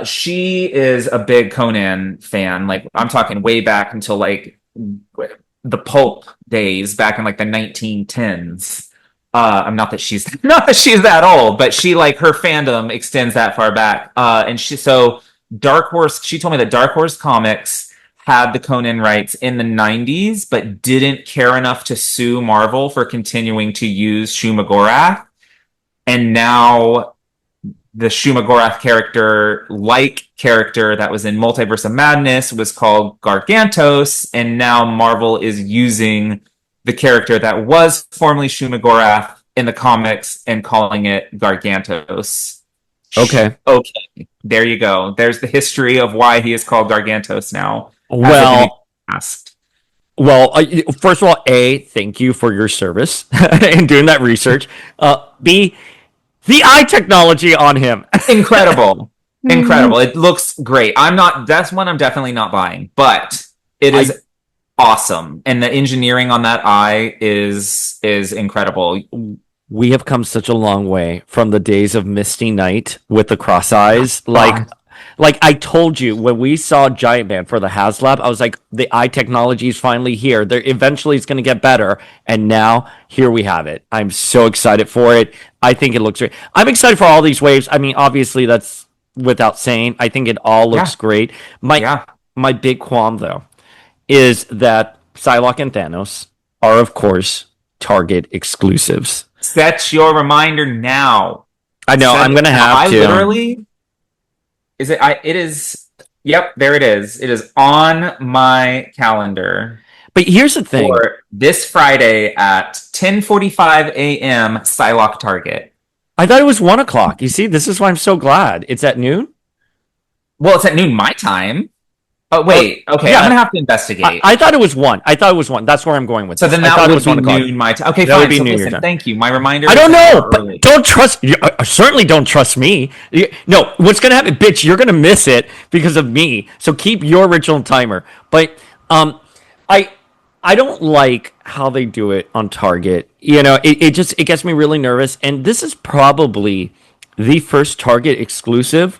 she is a big Conan fan. Like, I'm talking way back until like the pulp days back in like the 1910s. I'm not that she's that old, but she, like, her fandom extends that far back. And Dark Horse, she told me that Dark Horse Comics had the Conan rights in the 90s, but didn't care enough to sue Marvel for continuing to use Shumagorath. And now the Shumagorath character that was in Multiverse of Madness was called Gargantos, and now Marvel is using the character that was formerly Shumagorath in the comics and calling it Gargantos. Okay. There you go. There's the history of why he is called Gargantos now. Well, first of all, A, thank you for your service in doing that research. B, the eye technology on him. Incredible. It looks great. That's one I'm definitely not buying, but it is awesome, and the engineering on that eye is incredible. We have come such a long way from the days of Misty Knight with the cross eyes. Like I told you, when we saw Giant Man for the HasLab, I was like, the eye technology is finally here. There eventually it's going to get better, and now here we have it. I'm so excited for it. I think it looks great. I'm excited for all these waves. I mean, obviously that's without saying. I think it all looks great. My big qualm though is that Psylocke and Thanos are, of course, Target exclusives. Set your reminder now. I know. I'm going to have to. I literally... Is it? It is. Yep, there it is. It is on my calendar. But here's the thing: for this Friday at 10:45 a.m. Psylocke Target. I thought it was 1:00. You see, this is why I'm so glad it's at noon. Well, it's at noon my time. Oh wait, okay. Yeah, I'm gonna have to investigate. I thought it was 1. I thought it was 1. That's where I'm going with. So then that would be noon my time. Okay, that would be noon your time. Thank you. My reminder. I don't know, but don't trust. Certainly don't trust me. No, what's gonna happen, bitch? You're gonna miss it because of me. So keep your original timer. But I don't like how they do it on Target. You know, it gets me really nervous. And this is probably the first Target exclusive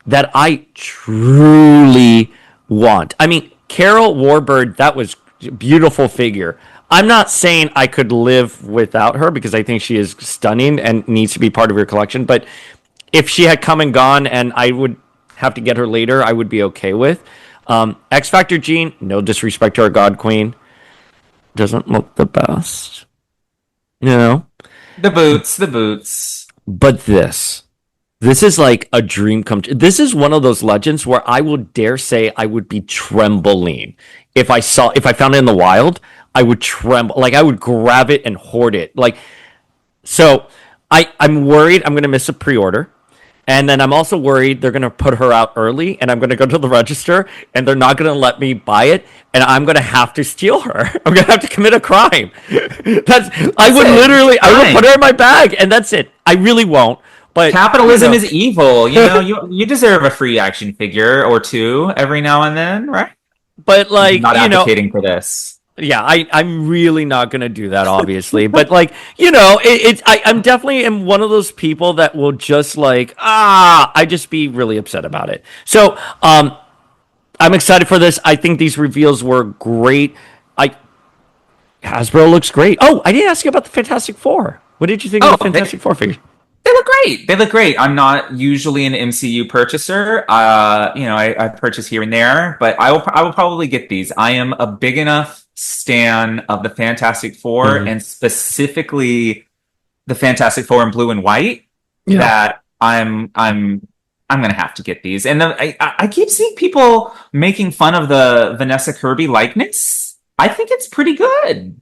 that I truly want. I mean, Carol Warbird, that was a beautiful figure. I'm not saying I could live without her because I think she is stunning and needs to be part of your collection. But if she had come and gone and I would have to get her later, I would be okay with. X Factor Jean, no disrespect to our God Queen, doesn't look the best. You know? The boots. But This is like a dream come true. This is one of those legends where I would dare say I would be trembling if I found it in the wild. I would tremble, like I would grab it and hoard it. Like, so I'm worried I'm going to miss a pre-order, and then I'm also worried they're going to put her out early, and I'm going to go to the register, and they're not going to let me buy it, and I'm going to have to steal her. I'm going to have to commit a crime. I would put her in my bag, and that's it. I really won't. But capitalism is evil. You know, you deserve a free action figure or two every now and then, right? But like, not advocating for this. Yeah, I'm really not gonna do that, obviously. But like, I'm definitely am one of those people that will just like, I just be really upset about it. So, I'm excited for this. I think these reveals were great. Hasbro looks great. Oh, I didn't ask you about the Fantastic Four. What did you think of the Fantastic Four figure? They look great. I'm not usually an MCU purchaser. I purchase here and there, but I will probably get these. I am a big enough stan of the Fantastic Four, and specifically the Fantastic Four in blue and white, that I'm gonna have to get these. And then I keep seeing people making fun of the Vanessa Kirby likeness. I think it's pretty good.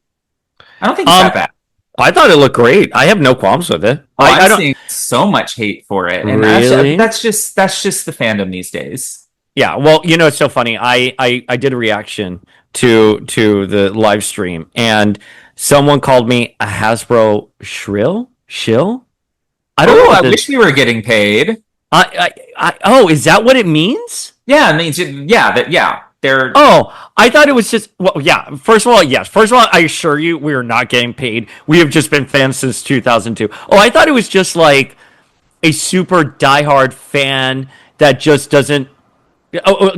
I don't think it's that bad. I thought it looked great. I have no qualms with it. I'm seeing so much hate for it, and really? that's just the fandom these days. Yeah, well, it's so funny. I did a reaction to the live stream, and someone called me a Hasbro shill. I don't know. I wish we were getting paid. Is that what it means? Yeah, it means They're... I thought it was just... Well, yeah. First of all, yes. First of all, I assure you, we are not getting paid. We have just been fans since 2002. Oh, I thought it was just like a super diehard fan that just doesn't...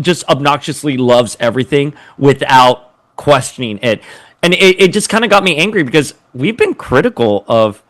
just obnoxiously loves everything without questioning it. And it just kind of got me angry because we've been critical of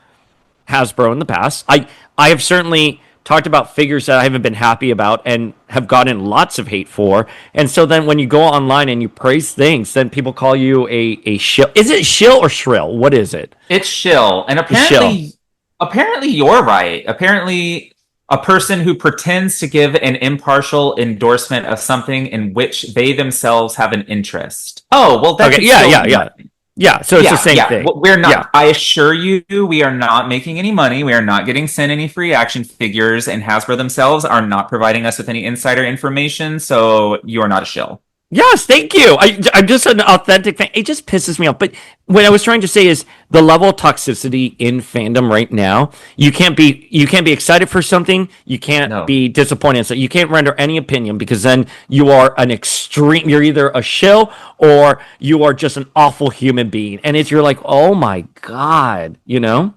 Hasbro in the past. I have certainly talked about figures that I haven't been happy about and have gotten lots of hate for. And so then when you go online and you praise things, then people call you a shill. Is it shill or shrill? What is it? It's shill. And apparently you're right. Apparently a person who pretends to give an impartial endorsement of something in which they themselves have an interest. Oh, well, that's okay. Yeah, so it's the same thing. We're not. Yeah. I assure you, we are not making any money. We are not getting sent any free action figures, and Hasbro themselves are not providing us with any insider information. So you are not a shill. Yes, thank you. I'm just an authentic fan. It just pisses me off. But what I was trying to say is the level of toxicity in fandom right now. You can't be excited for something. You can't No. be disappointed. So you can't render any opinion because then you are an extreme. You're either a shill or you are just an awful human being. And you're like, oh my god, you know.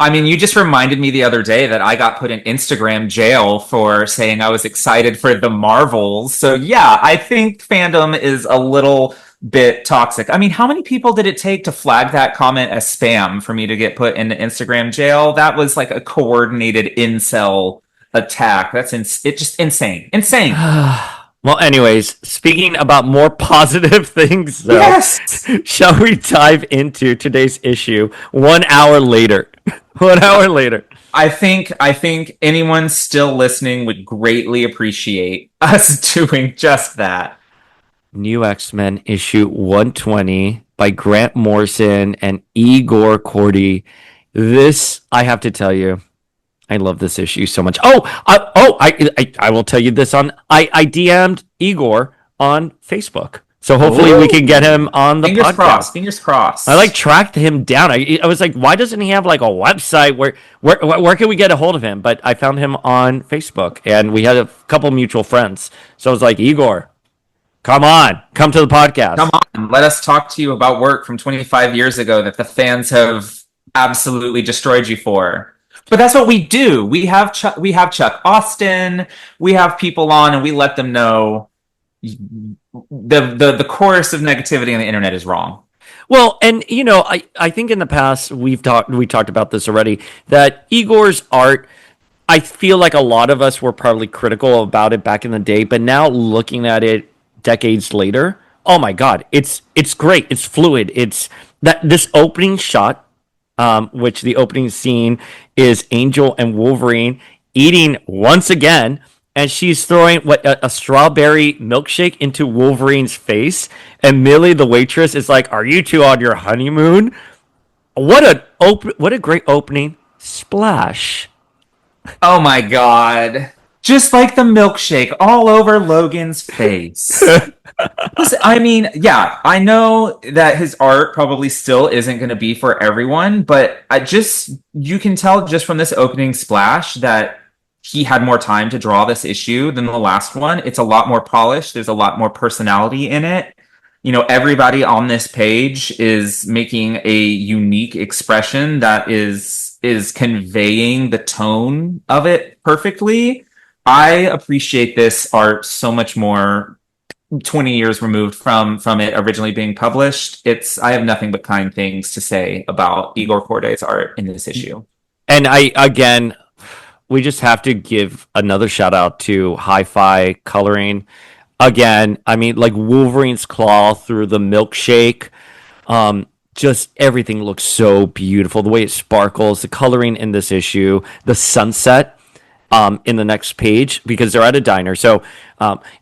I mean, you just reminded me the other day that I got put in Instagram jail for saying I was excited for the Marvels. So yeah, I think fandom is a little bit toxic. I mean, how many people did it take to flag that comment as spam for me to get put into Instagram jail? That was like a coordinated incel attack. It's just insane. Insane. Well, anyways, speaking about more positive things, though, Yes. shall we dive into today's issue 1 hour later? 1 hour later. I think anyone still listening would greatly appreciate us doing just that. New X-Men issue 120 by Grant Morrison and Igor Cordy. This, I have to tell you, I love this issue so much. I will tell you this I DM'd Igor on Facebook. So hopefully we can get him on the Fingers podcast. crossed. Fingers crossed. I like tracked him down. I was like, why doesn't he have like a website where can we get a hold of him? But I found him on Facebook and we had a couple mutual friends. So I was like, Igor, come on, come to the podcast. Come on, let us talk to you about work from 25 years ago that the fans have absolutely destroyed you for. But that's what we do. We have Chuck Austin. We have people on, and we let them know the chorus of negativity on the internet is wrong. Well, and I think in the past we talked about this already that Igor's art. I feel like a lot of us were probably critical about it back in the day, but now looking at it decades later, oh my god, it's great. It's fluid. It's that this opening shot, which the opening scene is Angel and Wolverine eating once again, and she's throwing a strawberry milkshake into Wolverine's face, and Millie, the waitress, is like, "Are you two on your honeymoon?" What a great opening splash. Oh my god. Just like the milkshake all over Logan's face. Listen, I mean, yeah, I know that his art probably still isn't going to be for everyone, but you can tell just from this opening splash that he had more time to draw this issue than the last one. It's a lot more polished. There's a lot more personality in it. Everybody on this page is making a unique expression that is conveying the tone of it perfectly. I appreciate this art so much more 20 years removed from it originally being published. I have nothing but kind things to say about Igor Corde's art in this issue. And we just have to give another shout out to Hi-Fi Coloring. Again, I mean, like Wolverine's claw through the milkshake. Just everything looks so beautiful. The way it sparkles, the coloring in this issue, the sunset in the next page because they're at a diner. So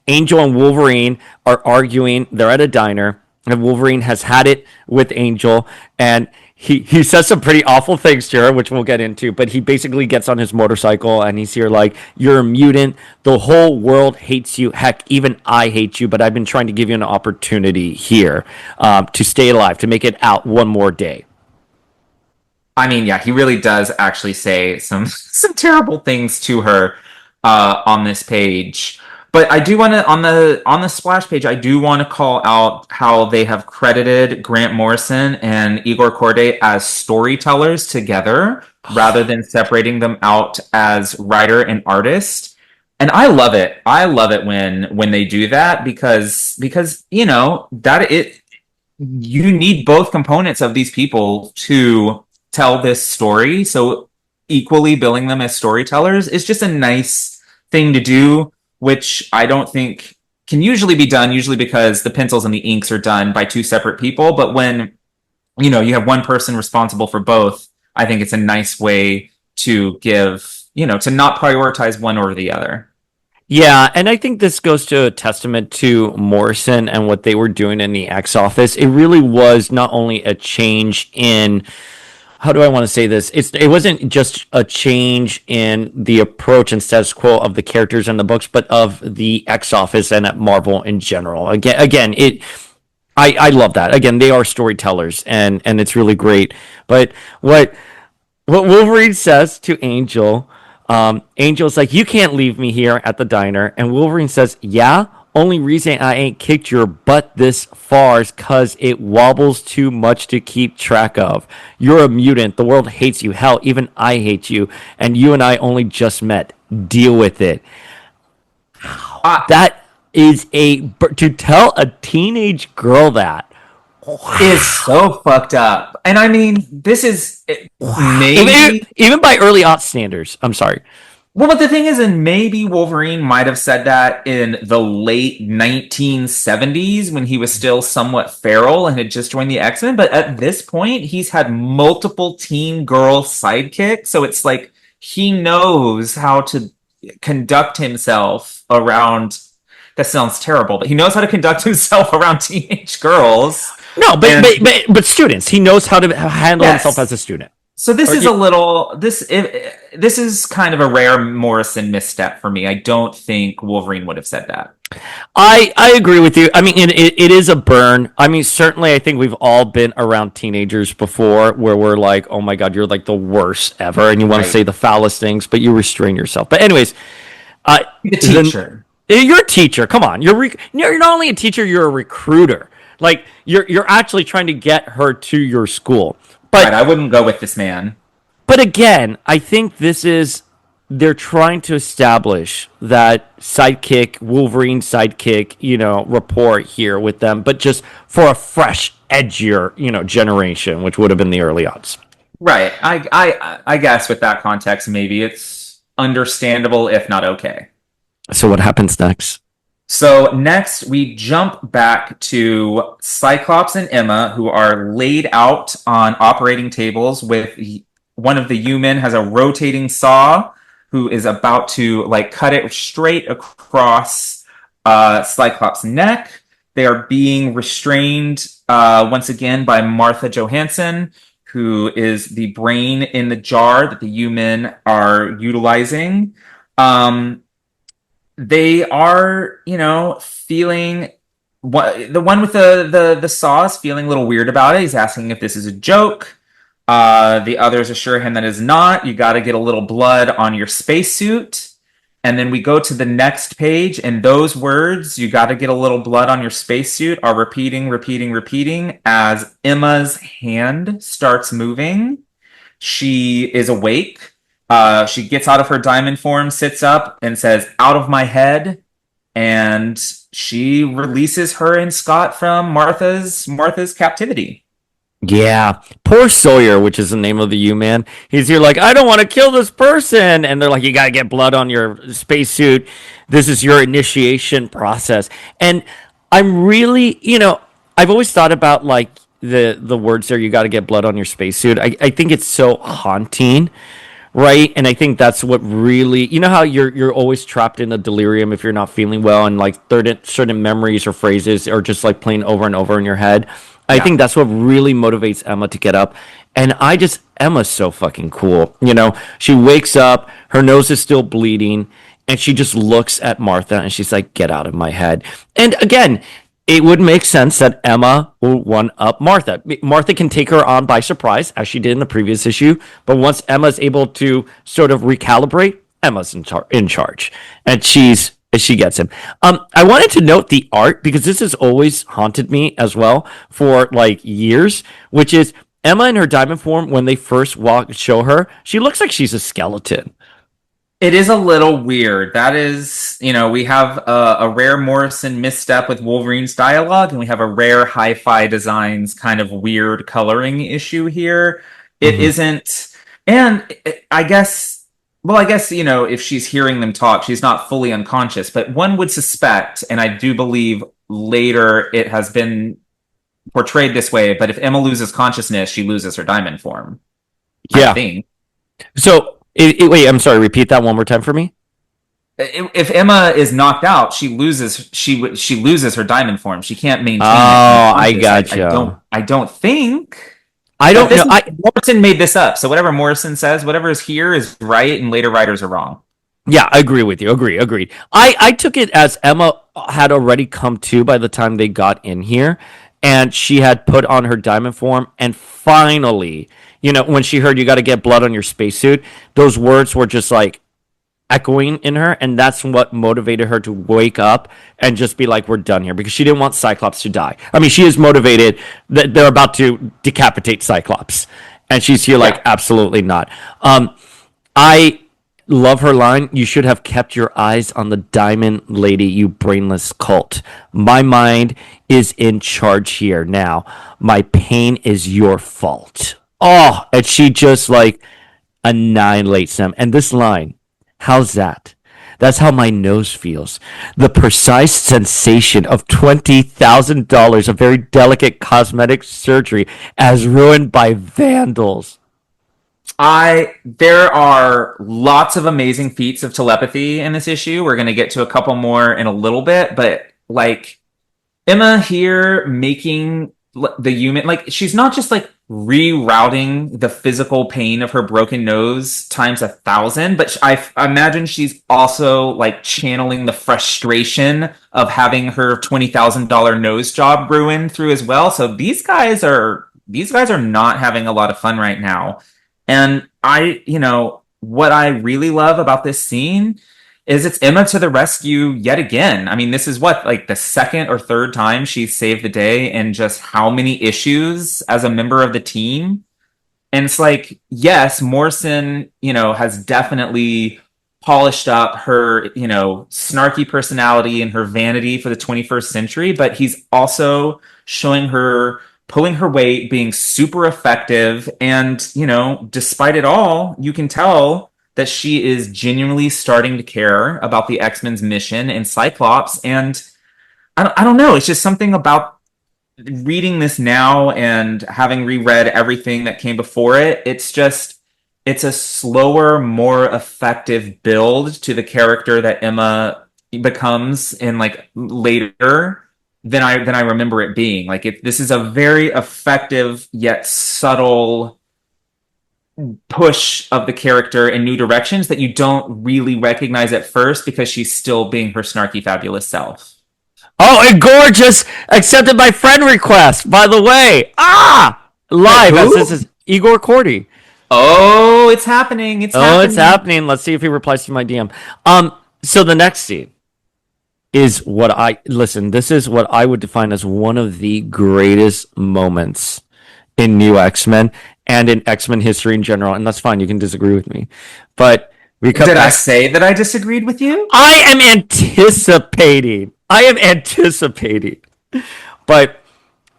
Angel and Wolverine are arguing. They're at a diner, and Wolverine has had it with Angel, and he says some pretty awful things to her, which we'll get into, but he basically gets on his motorcycle and he's here like, "You're a mutant. The whole world hates you. Heck, even I hate you, but I've been trying to give you an opportunity here to stay alive, to make it out one more day." I mean, yeah, he really does actually say some terrible things to her on this page. But I do want to on the splash page, I do want to call out how they have credited Grant Morrison and Igor Corday as storytellers together rather than separating them out as writer and artist. And I love it. I love it when they do that because you need both components of these people to tell this story. So equally billing them as storytellers is just a nice thing to do, which I don't think can usually be done, usually because the pencils and the inks are done by two separate people. But when, you have one person responsible for both, I think it's a nice way to give, to not prioritize one or the other. Yeah, and I think this goes to a testament to Morrison and what they were doing in the X office. It really was not only a change in how do I want to say this? It wasn't just a change in the approach and status quo of the characters in the books, but of the X Office and at Marvel in general. Again, I love that. Again, they are storytellers, and it's really great. But what Wolverine says to Angel, Angel's like, "You can't leave me here at the diner," and Wolverine says, "Yeah. Only reason I ain't kicked your butt this far is cause it wobbles too much to keep track of. You're a mutant. The world hates you. Hell, even I hate you. And you and I only just met. Deal with it." That is to tell a teenage girl that is so fucked up. And I mean, this is maybe even by early aught standards. I'm sorry. Well, but the thing is, and maybe Wolverine might have said that in the late 1970s when he was still somewhat feral and had just joined the X-Men. But at this point, he's had multiple teen girl sidekicks. So it's like he knows how to conduct himself around. That sounds terrible, but he knows how to conduct himself around teenage girls. No, but students. He knows how to handle himself as a student. So this this is kind of a rare Morrison misstep for me. I don't think Wolverine would have said that. I agree with you. I mean, it is a burn. I mean, certainly, I think we've all been around teenagers before where we're like, "Oh my God, you're like the worst ever," and you want to say the foulest things, but you restrain yourself. But anyways, the teacher. You're a teacher. Come on, you're not only a teacher, you're a recruiter. Like you're actually trying to get her to your school. But I wouldn't go with this man. But again, I think they're trying to establish that Wolverine sidekick, rapport here with them, but just for a fresh, edgier, generation, which would have been the early odds. Right. I guess with that context, maybe it's understandable, if not okay. So what happens next? So next, we jump back to Cyclops and Emma, who are laid out on operating tables with one of the human has a rotating saw who is about to cut it straight across Cyclops' neck. They are being restrained once again by Martha Johansson, who is the brain in the jar that the human are utilizing. They are, feeling the one with the saw is feeling a little weird about it. He's asking if this is a joke. The others assure him that it is not. You got to get a little blood on your spacesuit. And then we go to the next page, and those words, "you got to get a little blood on your spacesuit," are repeating as Emma's hand starts moving. She is awake. She gets out of her diamond form, sits up, and says, "Out of my head." And she releases her and Scott from Martha's captivity. Yeah. Poor Sawyer, which is the name of the U-Man. He's here like, "I don't want to kill this person." And they're like, "You got to get blood on your spacesuit. This is your initiation process." And I'm really, I've always thought about the words there, "you got to get blood on your spacesuit." I think it's so haunting. Right, and I think that's what really, how you're always trapped in a delirium if you're not feeling well, and certain memories or phrases are just playing over and over in your head. I think that's what really motivates Emma to get up, and Emma's so fucking cool. She wakes up, her nose is still bleeding, and she just looks at Martha, and she's like, "Get out of my head." And again, it would make sense that Emma will one-up Martha. Martha can take her on by surprise, as she did in the previous issue. But once Emma's able to sort of recalibrate, Emma's in charge. And she gets him. I wanted to note the art, because this has always haunted me as well for years, which is Emma in her diamond form, when they first show her, she looks like she's a skeleton. It is a little weird. That is, we have a rare Morrison misstep with Wolverine's dialogue, and we have a rare Hi-Fi Designs kind of weird coloring issue here. It isn't, and I guess, if she's hearing them talk, she's not fully unconscious, but one would suspect, and I do believe later it has been portrayed this way, but if Emma loses consciousness, she loses her diamond form. Yeah. I think. So, wait, I'm sorry, repeat that one more time for me. If Emma is knocked out, she loses her diamond form. She can't maintain. Oh, I gotcha. I don't think. I But don't know. Morrison made this up, so whatever Morrison says, whatever is here is right, and later writers are wrong. Yeah, I agree with you. Agreed. I took it as Emma had already come to by the time they got in here, and she had put on her diamond form, and finally, when she heard you got to get blood on your spacesuit, those words were just like echoing in her, and that's what motivated her to wake up and just be like, "We're done here," because she didn't want Cyclops to die. I mean, she is motivated that they're about to decapitate Cyclops, and she's here like, absolutely not. I love her line. You should have kept your eyes on the diamond lady, you brainless cult. My mind is in charge here now. My pain is your fault. Oh, and she just like annihilates them. And this line, how's that? That's how my nose feels. The precise sensation of $20,000 of very delicate cosmetic surgery as ruined by vandals. There are lots of amazing feats of telepathy in this issue. We're going to get to a couple more in a little bit, but like Emma here making the human, like she's not just like rerouting the physical pain of her broken nose times 1,000, but I imagine she's also like channeling the frustration of having her $20,000 nose job ruined through as well. So these guys are not having a lot of fun right now. And what I really love about this scene is it's Emma to the rescue yet again. I mean, this is like the second or third time she's saved the day in just how many issues as a member of the team. And it's like, yes, Morrison, has definitely polished up her, snarky personality and her vanity for the 21st century, but he's also showing her pulling her weight, being super effective. And, despite it all, you can tell that she is genuinely starting to care about the X-Men's mission and Cyclops. And I don't know. It's just something about reading this now and having reread everything that came before it. It's a slower, more effective build to the character that Emma becomes in like later than I remember it being. Like this is a very effective yet subtle push of the character in new directions that you don't really recognize at first because she's still being her snarky, fabulous self. Oh, and Gorgeous accepted my friend request, by the way. Live, as this is Igor Cordy. Oh, it's happening. It's happening. Let's see if he replies to my DM. So the next scene is this is what I would define as one of the greatest moments in New X-Men and in X-Men history in general. And that's fine. You can disagree with me. But Did I say that I disagreed with you? I am anticipating. But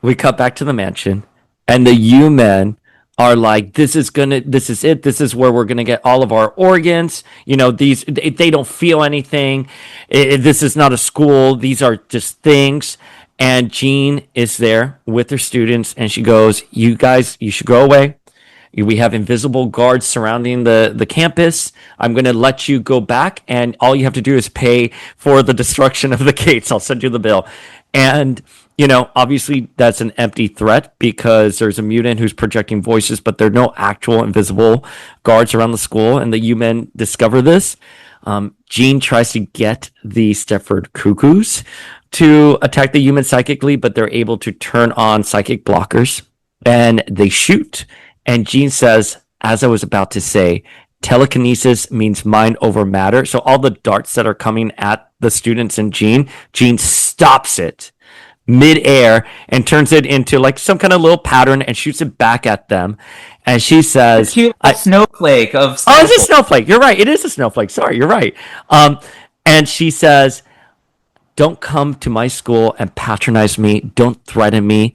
we cut back to the mansion, and the U-Men are like, this is it. This is where we're going to get all of our organs. They don't feel anything. This is not a school. These are just things. And Jean is there with her students, and she goes, you guys, you should go away. We have invisible guards surrounding the campus. I'm going to let you go back, and all you have to do is pay for the destruction of the gates. I'll send you the bill. And, obviously that's an empty threat because there's a mutant who's projecting voices, but there are no actual invisible guards around the school. And the U-Men discover this. Jean tries to get the Stepford Cuckoos to attack the human psychically, but they're able to turn on psychic blockers, and they shoot. And Jean says, as I was about to say, telekinesis means mind over matter. So all the darts that are coming at the students and Jean stops it mid-air and turns it into like some kind of little pattern and shoots it back at them. And she says, a snowflake of Oh, it's a snowflake. You're right. It is a snowflake. Sorry, you're right. And she says, don't come to my school and patronize me. Don't threaten me.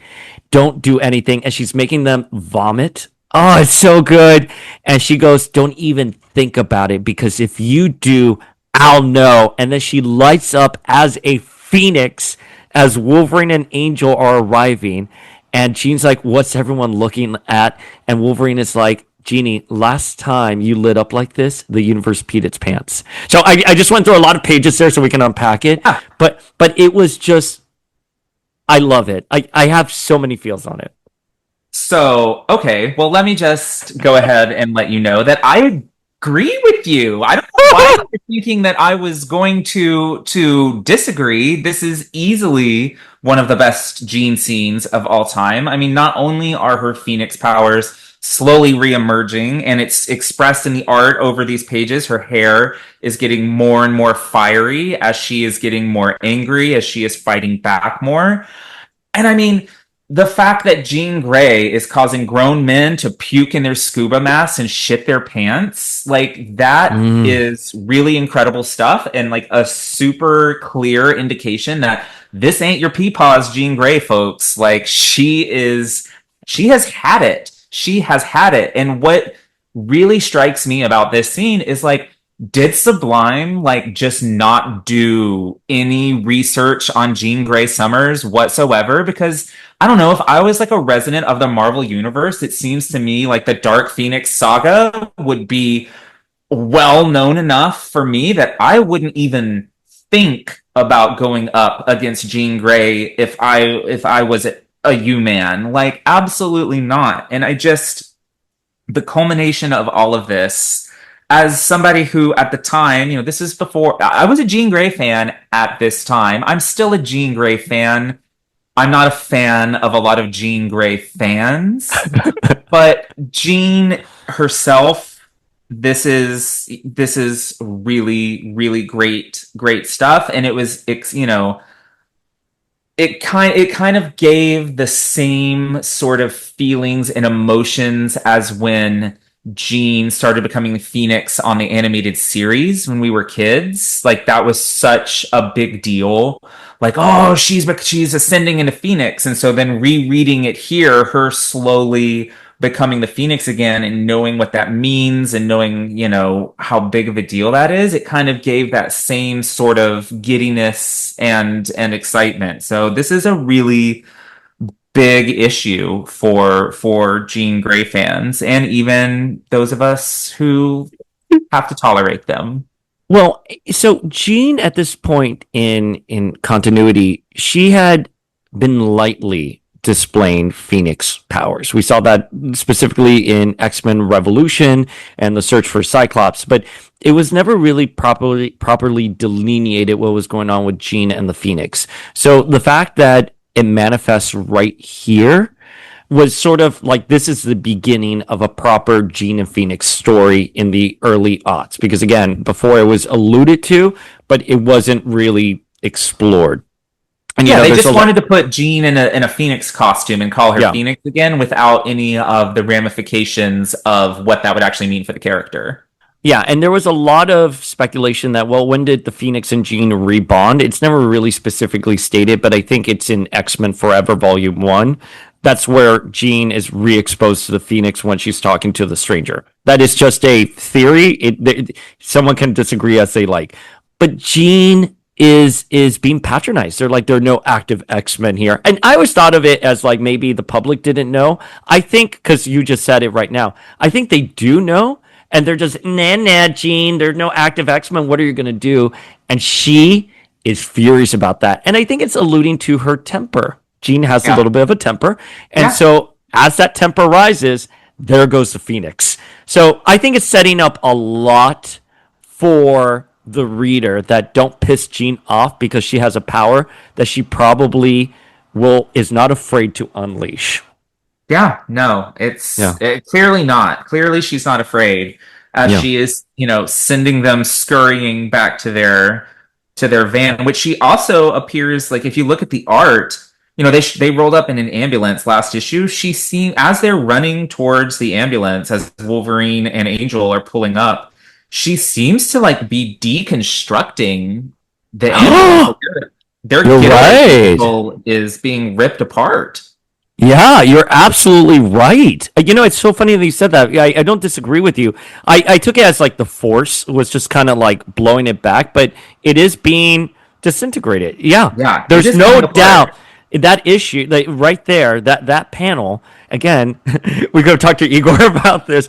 Don't do anything. And she's making them vomit. Oh, it's so good. And she goes, don't even think about it, because if you do, I'll know. And then she lights up as a phoenix as Wolverine and Angel are arriving. And Jean's like, what's everyone looking at? And Wolverine is like, Jeannie, last time you lit up like this, the universe peed its pants. So I just went through a lot of pages there so we can unpack it. Yeah. But it was just, I love it. I have so many feels on it. So, okay, well, let me just go ahead and let you know that I agree with you. I don't know why you're thinking that I was going to disagree. This is easily one of the best Jean scenes of all time. I mean, not only are her Phoenix powers slowly reemerging, and it's expressed in the art over these pages, her hair is getting more and more fiery as she is getting more angry, as she is fighting back more. And I mean, the fact that Jean Grey is causing grown men to puke in their scuba masks and shit their pants, like that Mm. is really incredible stuff and like a super clear indication that this ain't your peepaws Jean Grey, folks. Like she has had it. She has had it. And what really strikes me about this scene is like, did Sublime like just not do any research on Jean Grey Summers whatsoever? Because I don't know, if I was like a resident of the Marvel universe, it seems to me like the Dark Phoenix saga would be well known enough for me that I wouldn't even think about going up against Jean Grey if I was a U-man. Like absolutely not. And I just the culmination of all of this as somebody who at the time, this is before I was a Jean Grey fan at this time. I'm still a Jean Grey fan. I'm not a fan of a lot of Jean Grey fans, but Jean herself, this is really really great stuff, and it kind of gave the same sort of feelings and emotions as when Jean started becoming the Phoenix on the animated series when we were kids. Like that was such a big deal. Like, oh, she's ascending into Phoenix, and so then rereading it here, her slowly becoming the Phoenix again, and knowing what that means, and knowing how big of a deal that is, it kind of gave that same sort of giddiness and excitement. So this is a really big issue for Jean Grey fans and even those of us who have to tolerate them. Well, so Jean at this point in continuity, she had been lightly displaying Phoenix powers. We saw that specifically in X-Men Revolution and the search for Cyclops, but it was never really properly delineated what was going on with Jean and the Phoenix. So the fact that it manifests right here was sort of like this is the beginning of a proper Jean and Phoenix story in the early aughts. Because again, before it was alluded to, but it wasn't really explored. And yeah, they just wanted to put Jean in a Phoenix costume and call her Phoenix again without any of the ramifications of what that would actually mean for the character. Yeah, and there was a lot of speculation that, well, when did the Phoenix and Jean rebond? It's never really specifically stated, but I think it's in X-Men Forever Volume 1. That's where Jean is re-exposed to the Phoenix when she's talking to the stranger. That is just a theory. Someone can disagree as they like. But Jean is being patronized. They're like, there are no active X-Men here. And I always thought of it as like maybe the public didn't know. I think, because you just said it right now, I think they do know. And they're just, nah, Jean, there's no active X-Men. What are you going to do? And she is furious about that. And I think it's alluding to her temper. Jean has a little bit of a temper. And so as that temper rises, there goes the Phoenix. So I think it's setting up a lot for the reader that don't piss Jean off because she has a power that she probably is not afraid to unleash. Yeah, no, it's clearly not. Clearly, she's not afraid, as she is, sending them scurrying back to their van, which she also appears like. If you look at the art, they rolled up in an ambulance last issue. She seen as they're running towards the ambulance, as Wolverine and Angel are pulling up. She seems to like be deconstructing the ambulance. Their vehicle is being ripped apart. Yeah, you're absolutely right. It's so funny that you said that. I don't disagree with you. I took it as like the Force was just kind of like blowing it back, but it is being disintegrated. Yeah. There's no doubt that issue, like right there, that panel. Again, we're going to talk to Igor about this.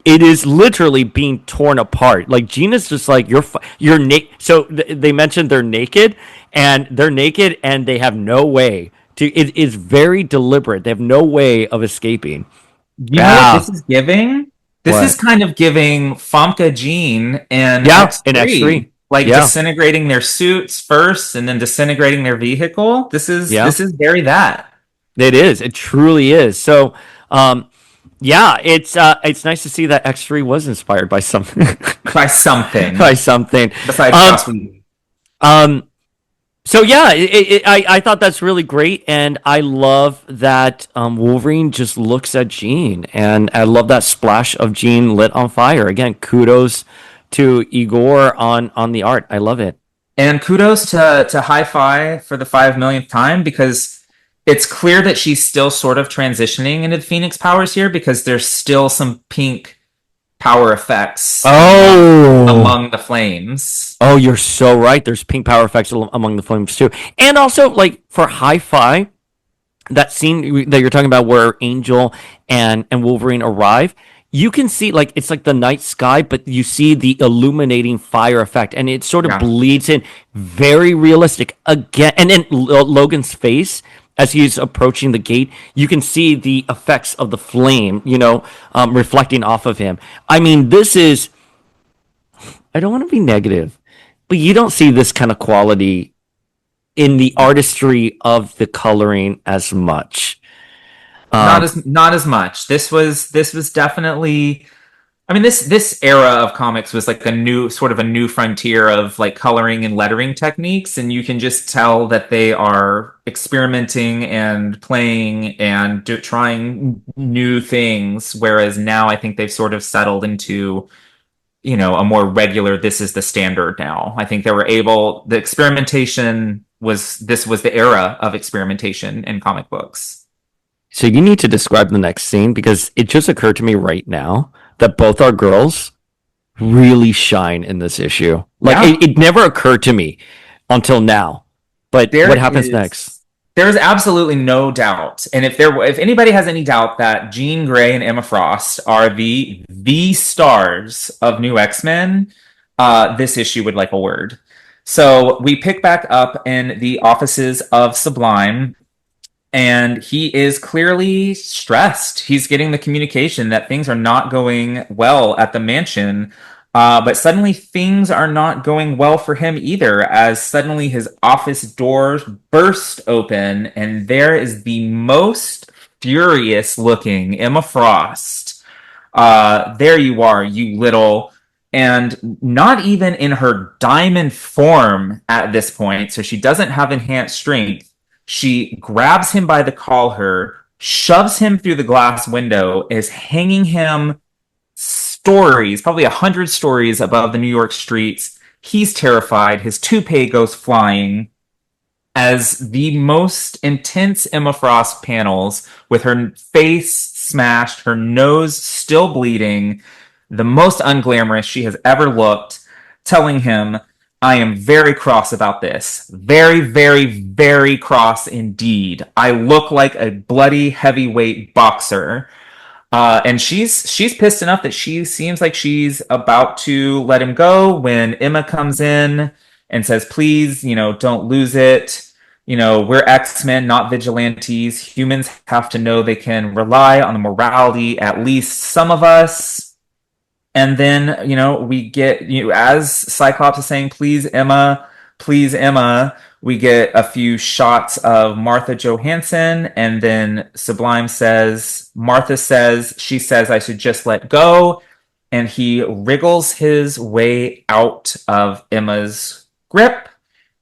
It is literally being torn apart. Like Gina's just like you're naked. So they mentioned they're naked, and they have no way It is very deliberate. They have no way of escaping. You know what Yeah. this is giving? This is What? kind of giving Famke Jean and Yeah, in X3. X3, like Yeah. disintegrating their suits first and then disintegrating their vehicle. Yeah. This is very that. It is. It truly is. So, yeah, it's nice to see that X3 was inspired by something. By By something something. besides Um, Joss Whedon. um, so yeah, I thought that's really great, and I love that Wolverine just looks at Jean, and I love that splash of Jean lit on fire. Again, kudos to Igor on the art. I love it. And kudos to Hi-Fi for the 5 millionth time because it's clear that she's still sort of transitioning into the Phoenix powers here because there's still some pink power effects Oh, among the flames. oh, you're so right. There's pink power effects among the flames too, and also like for Hi-Fi, that scene that you're talking about where Angel and Wolverine arrive, you can see like it's like the night sky, but you see the illuminating fire effect, and it sort of Yeah. bleeds in, very realistic again. And then Logan's face as he's approaching the gate, you can see the effects of the flame, reflecting off of him. I mean, this is. I don't want to be negative, but you don't see this kind of quality in the artistry of the coloring as much. Not as much. This was definitely. I mean, this era of comics was like a new frontier of like coloring and lettering techniques, and you can just tell that they are experimenting and playing and trying new things. Whereas now, I think they've sort of settled into a more regular. This is the standard now. I think they were able. The experimentation was this was the era of experimentation in comic books. So you need to describe the next scene because it just occurred to me right now that both our girls really shine in this issue. Like Yeah. it never occurred to me until now. But There what happens next? is there's absolutely no doubt, and if anybody has any doubt that Jean Grey and Emma Frost are the stars of New X-Men, this issue would like a word. So we pick back up in the offices of Sublime, and he is clearly stressed. He's getting the communication that things are not going well at the mansion. But suddenly things are not going well for him either, as suddenly his office doors burst open, and there is the most furious looking Emma Frost. There you are, you little. And not even in her diamond form at this point, so she doesn't have enhanced strength. She grabs him by the collar, shoves him through the glass window, is hanging him stories, probably 100 stories above the New York streets. He's terrified. His toupee goes flying as the most intense Emma Frost panels with her face smashed, her nose still bleeding, the most unglamorous she has ever looked, telling him, I am very cross about this. Very, very, very cross indeed. I look like a bloody heavyweight boxer. And she's pissed enough that she seems like she's about to let him go when Emma comes in and says, please, don't lose it. We're X-Men, not vigilantes. Humans have to know they can rely on the morality, at least some of us. And then, we get, as Cyclops is saying, please, Emma, we get a few shots of Martha Johansson, and then Martha says, she says, I should just let go. And he wriggles his way out of Emma's grip,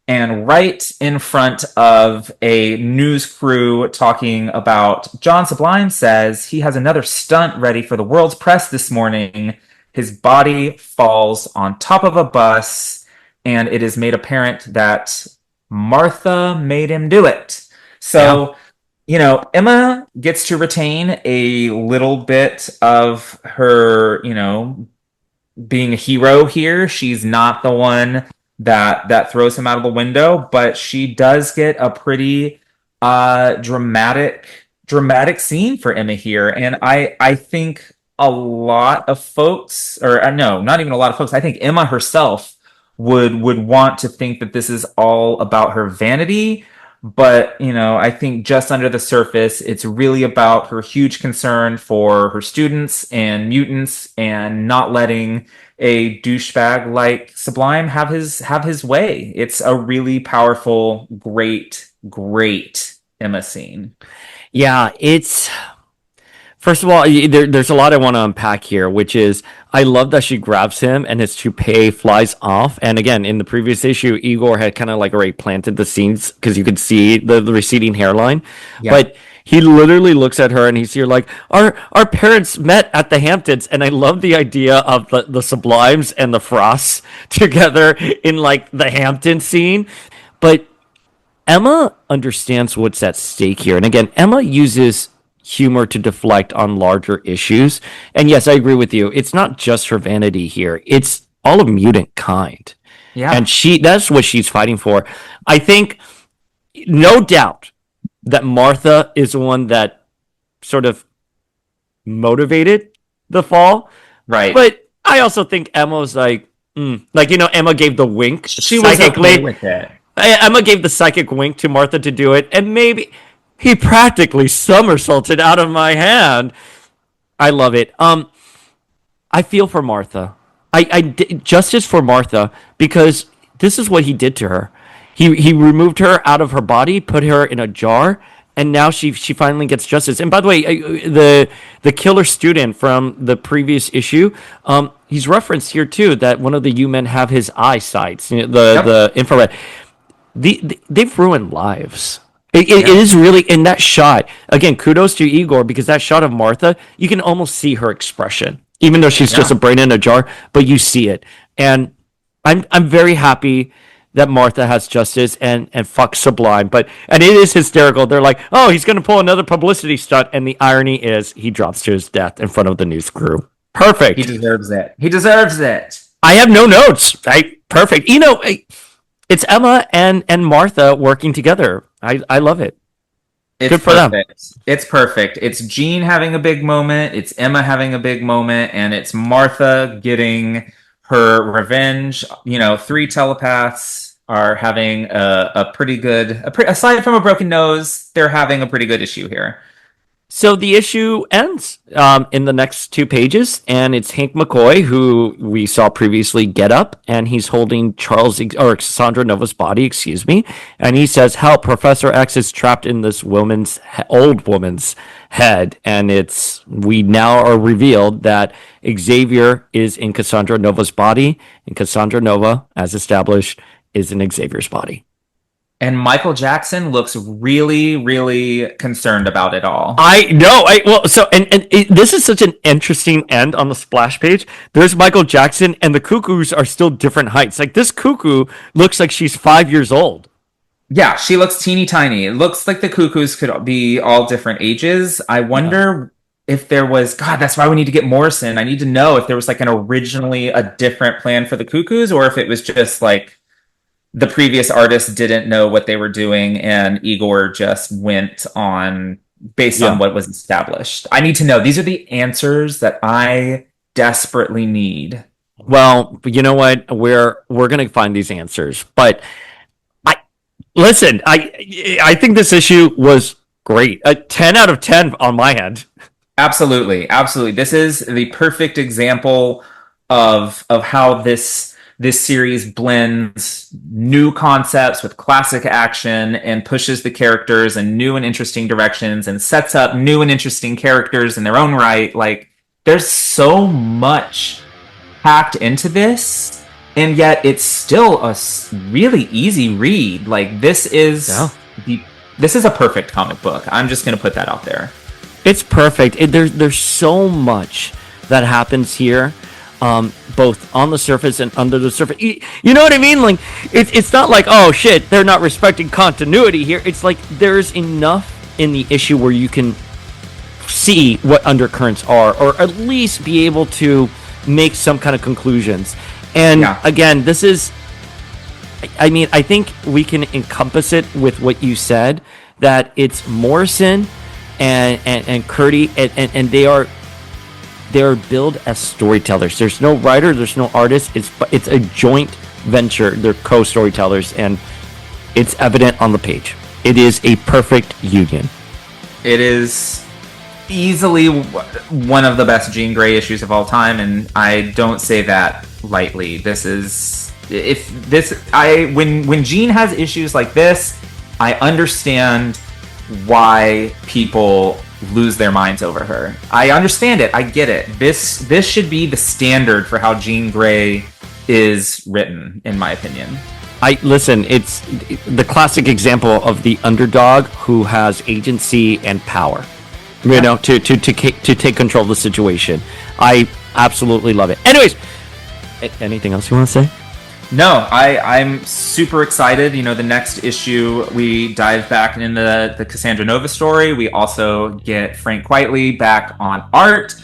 and right in front of a news crew talking about John Sublime says he has another stunt ready for the world's press this morning. His body falls on top of a bus, and it is made apparent that Martha made him do it. So, Emma gets to retain a little bit of her, being a hero here. She's not the one that throws him out of the window, but she does get a pretty dramatic scene for Emma here. And I think a lot of folks, or no, not even a lot of folks, I think Emma herself would want to think that this is all about her vanity, But, I think just under the surface, it's really about her huge concern for her students and mutants and not letting a douchebag like Sublime have his way. It's a really powerful, great, great Emma scene. Yeah, it's first of all, there's a lot I want to unpack here, which is I love that she grabs him and his toupee flies off. And again, in the previous issue, Igor had kind of like already planted the scenes because you could see the receding hairline. Yeah. But he literally looks at her and he's here like, our parents met at the Hamptons. And I love the idea of the Sublimes and the Frosts together in like the Hampton scene. But Emma understands what's at stake here. And again, Emma uses humor to deflect on larger issues. And yes, I agree with you. It's not just her vanity here. It's all of mutant kind. Yeah. And that's what she's fighting for. I think no doubt that Martha is the one that sort of motivated the fall. Right. But I also think Emma's like, Emma gave the wink. She was okay with it. Emma gave the psychic wink to Martha to do it, and maybe he practically somersaulted out of my hand. I love it. I feel for Martha. I did justice for Martha because this is what he did to her. He removed her out of her body, put her in a jar, and now she finally gets justice. And by the way, the killer student from the previous issue, he's referenced here too that one of the U-men have his eyesight, the infrared. They've ruined lives. It is really in that shot. Again, kudos to Igor because that shot of Martha, you can almost see her expression, even though she's just a brain in a jar, but you see it. And I'm very happy that Martha has justice and fuck Sublime. And it is hysterical. They're like, oh, he's going to pull another publicity stunt. And the irony is he drops to his death in front of the news crew. Perfect. He deserves it. He deserves it. I have no notes. Perfect. It's Emma and Martha working together. I love it. It's good for perfect. Them. It's perfect. It's Jean having a big moment. It's Emma having a big moment. And it's Martha getting her revenge. 3 telepaths are having a pretty good, aside from a broken nose, they're having a pretty good issue here. So the issue ends in the next 2 pages, and it's Hank McCoy, who we saw previously get up, and he's holding Cassandra Nova's body, and he says, help, Professor X is trapped in this old woman's head, and we now are revealed that Xavier is in Cassandra Nova's body, and Cassandra Nova, as established, is in Xavier's body. And Michael Jackson looks really, really concerned about it all. I know. This is such an interesting end on the splash page. There's Michael Jackson, and the cuckoos are still different heights. Like this cuckoo looks like she's 5 years old. Yeah, she looks teeny tiny. It looks like the cuckoos could be all different ages. I wonder if there was. God, that's why we need to get Morrison. I need to know if there was like originally a different plan for the cuckoos, or if it was just like the previous artists didn't know what they were doing and Igor just went on based on what was established. I need to know. These are the answers that I desperately need. Well, you know what? We're going to find these answers. But I think this issue was great. A 10 out of 10 on my end. Absolutely. Absolutely. This is the perfect example of how this series blends new concepts with classic action and pushes the characters in new and interesting directions and sets up new and interesting characters in their own right. Like, there's so much packed into this, and yet it's still a really easy read. Like, this is a perfect comic book. I'm just going to put that out there. It's perfect. There's so much that happens here. Both on the surface and under the surface. You know what I mean? Like, it's not like, oh shit, they're not respecting continuity here. It's like there's enough in the issue where you can see what undercurrents are, or at least be able to make some kind of conclusions. And again, this is, I think we can encompass it with what you said, that it's Morrison and Curdy, and they're billed as storytellers. There's no writer, there's no artist. It's a joint venture. They're co-storytellers, and it's evident on the page. It is a perfect union. It is easily one of the best Jean Grey issues of all time, and I don't say that lightly. When Jean has issues like this, I understand why people lose their minds over her. I understand it. I get it. This should be the standard for how Jean Grey is written, in my opinion. It's the classic example of the underdog who has agency and power, to take control of the situation. I absolutely love it. Anyways, anything else you want to say? No, I'm super excited. The next issue, we dive back into the Cassandra Nova story. We also get Frank Quitely back on art.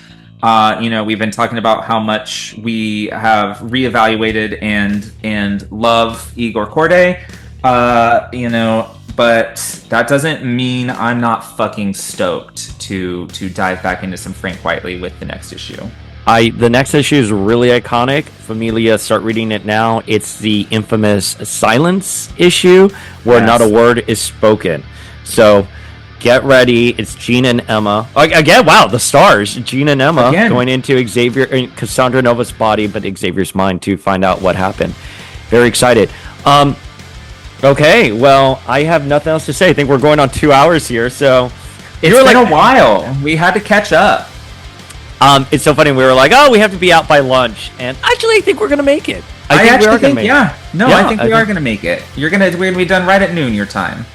We've been talking about how much we have reevaluated and love Igor Corday. But that doesn't mean I'm not fucking stoked to dive back into some Frank Quitely with the next issue. The next issue is really iconic. Familia, start reading it now. It's the infamous silence issue where not a word is spoken. So get ready. It's Jean and Emma. Again, wow, the stars. Jean and Emma going into Xavier, Cassandra Nova's body, but Xavier's mind to find out what happened. Very excited. Okay, well, I have nothing else to say. I think we're going on 2 hours here, so it's been a while. We had to catch up. It's so funny. We were like, we have to be out by lunch, and actually, I think we're gonna make it. I think we are gonna make it. I think we are gonna make it. We're gonna be done right at noon your time.